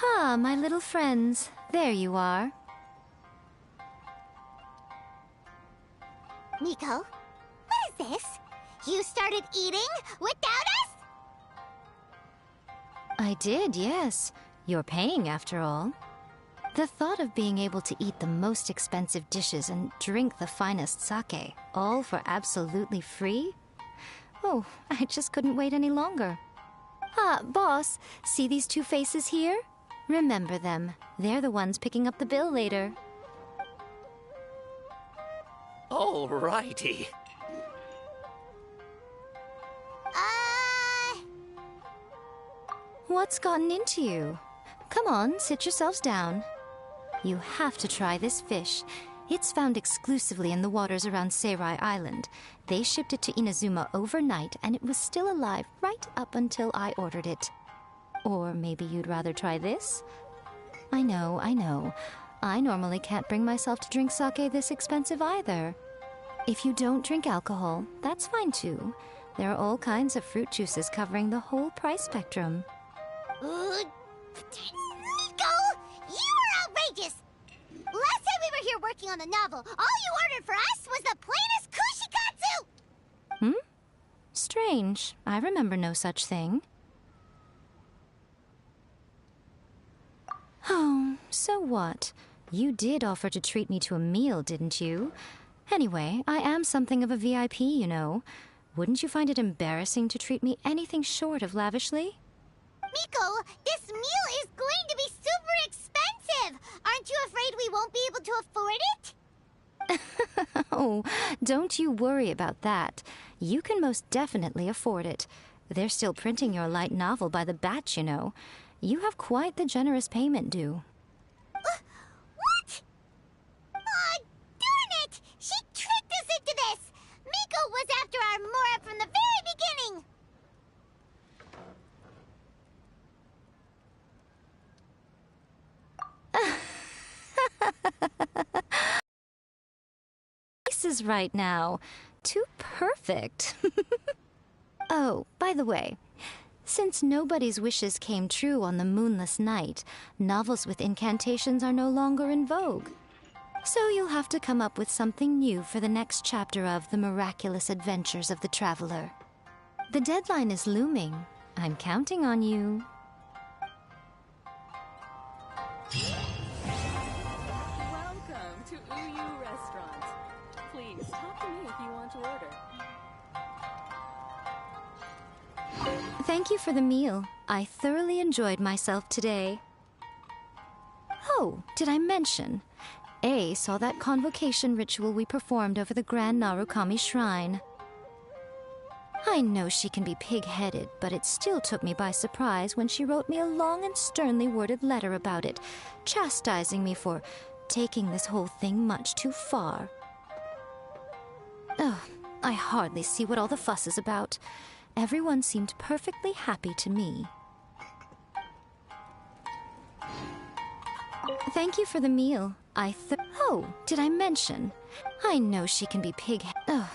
Ah, my little friends. There you are. Miko, what is this? You started eating without us? I did, yes. You're paying, after all. The thought of being able to eat the most expensive dishes and drink the finest sake, all for absolutely free? Oh, I just couldn't wait any longer. Ah, boss, see these two faces here? Remember them. They're the ones picking up the bill later. Alrighty. What's gotten into you? Come on, sit yourselves down. You have to try this fish. It's found exclusively in the waters around Seirai Island. They shipped it to Inazuma overnight, and it was still alive right up until I ordered it. Or maybe you'd rather try this? I know. I normally can't bring myself to drink sake this expensive either. If you don't drink alcohol, that's fine too. There are all kinds of fruit juices covering the whole price spectrum. Miko! You are outrageous! Last time we were here working on the novel, all you ordered for us was the plainest kushikatsu! Strange. I remember no such thing. Oh, so what? You did offer to treat me to a meal, didn't you? Anyway, I am something of a VIP, you know. Wouldn't you find it embarrassing to treat me anything short of lavishly? Miko, this meal is going to be super expensive! Aren't you afraid we won't be able to afford it? Oh, don't you worry about that. You can most definitely afford it. They're still printing your light novel by the batch, you know. You have quite the generous payment due. What? Aw, darn it! She tricked us into this! Miko was after our Mora from the very beginning! This is right now. Too perfect. Oh, by the way, since nobody's wishes came true on the moonless night, novels with incantations are no longer in vogue. So you'll have to come up with something new for the next chapter of The Miraculous Adventures of the Traveler. The deadline is looming. I'm counting on you. Welcome to Uyu Restaurant. Please talk to me if you want to order. Thank you for the meal. I thoroughly enjoyed myself today. Oh, did I mention? A saw that convocation ritual we performed over the Grand Narukami Shrine. I know she can be pig-headed, but it still took me by surprise when she wrote me a long and sternly worded letter about it, chastising me for taking this whole thing much too far. Oh, I hardly see what all the fuss is about. Everyone seemed perfectly happy to me. Thank you for the meal. Oh, did I mention? I know she can be pig-headed. Oh,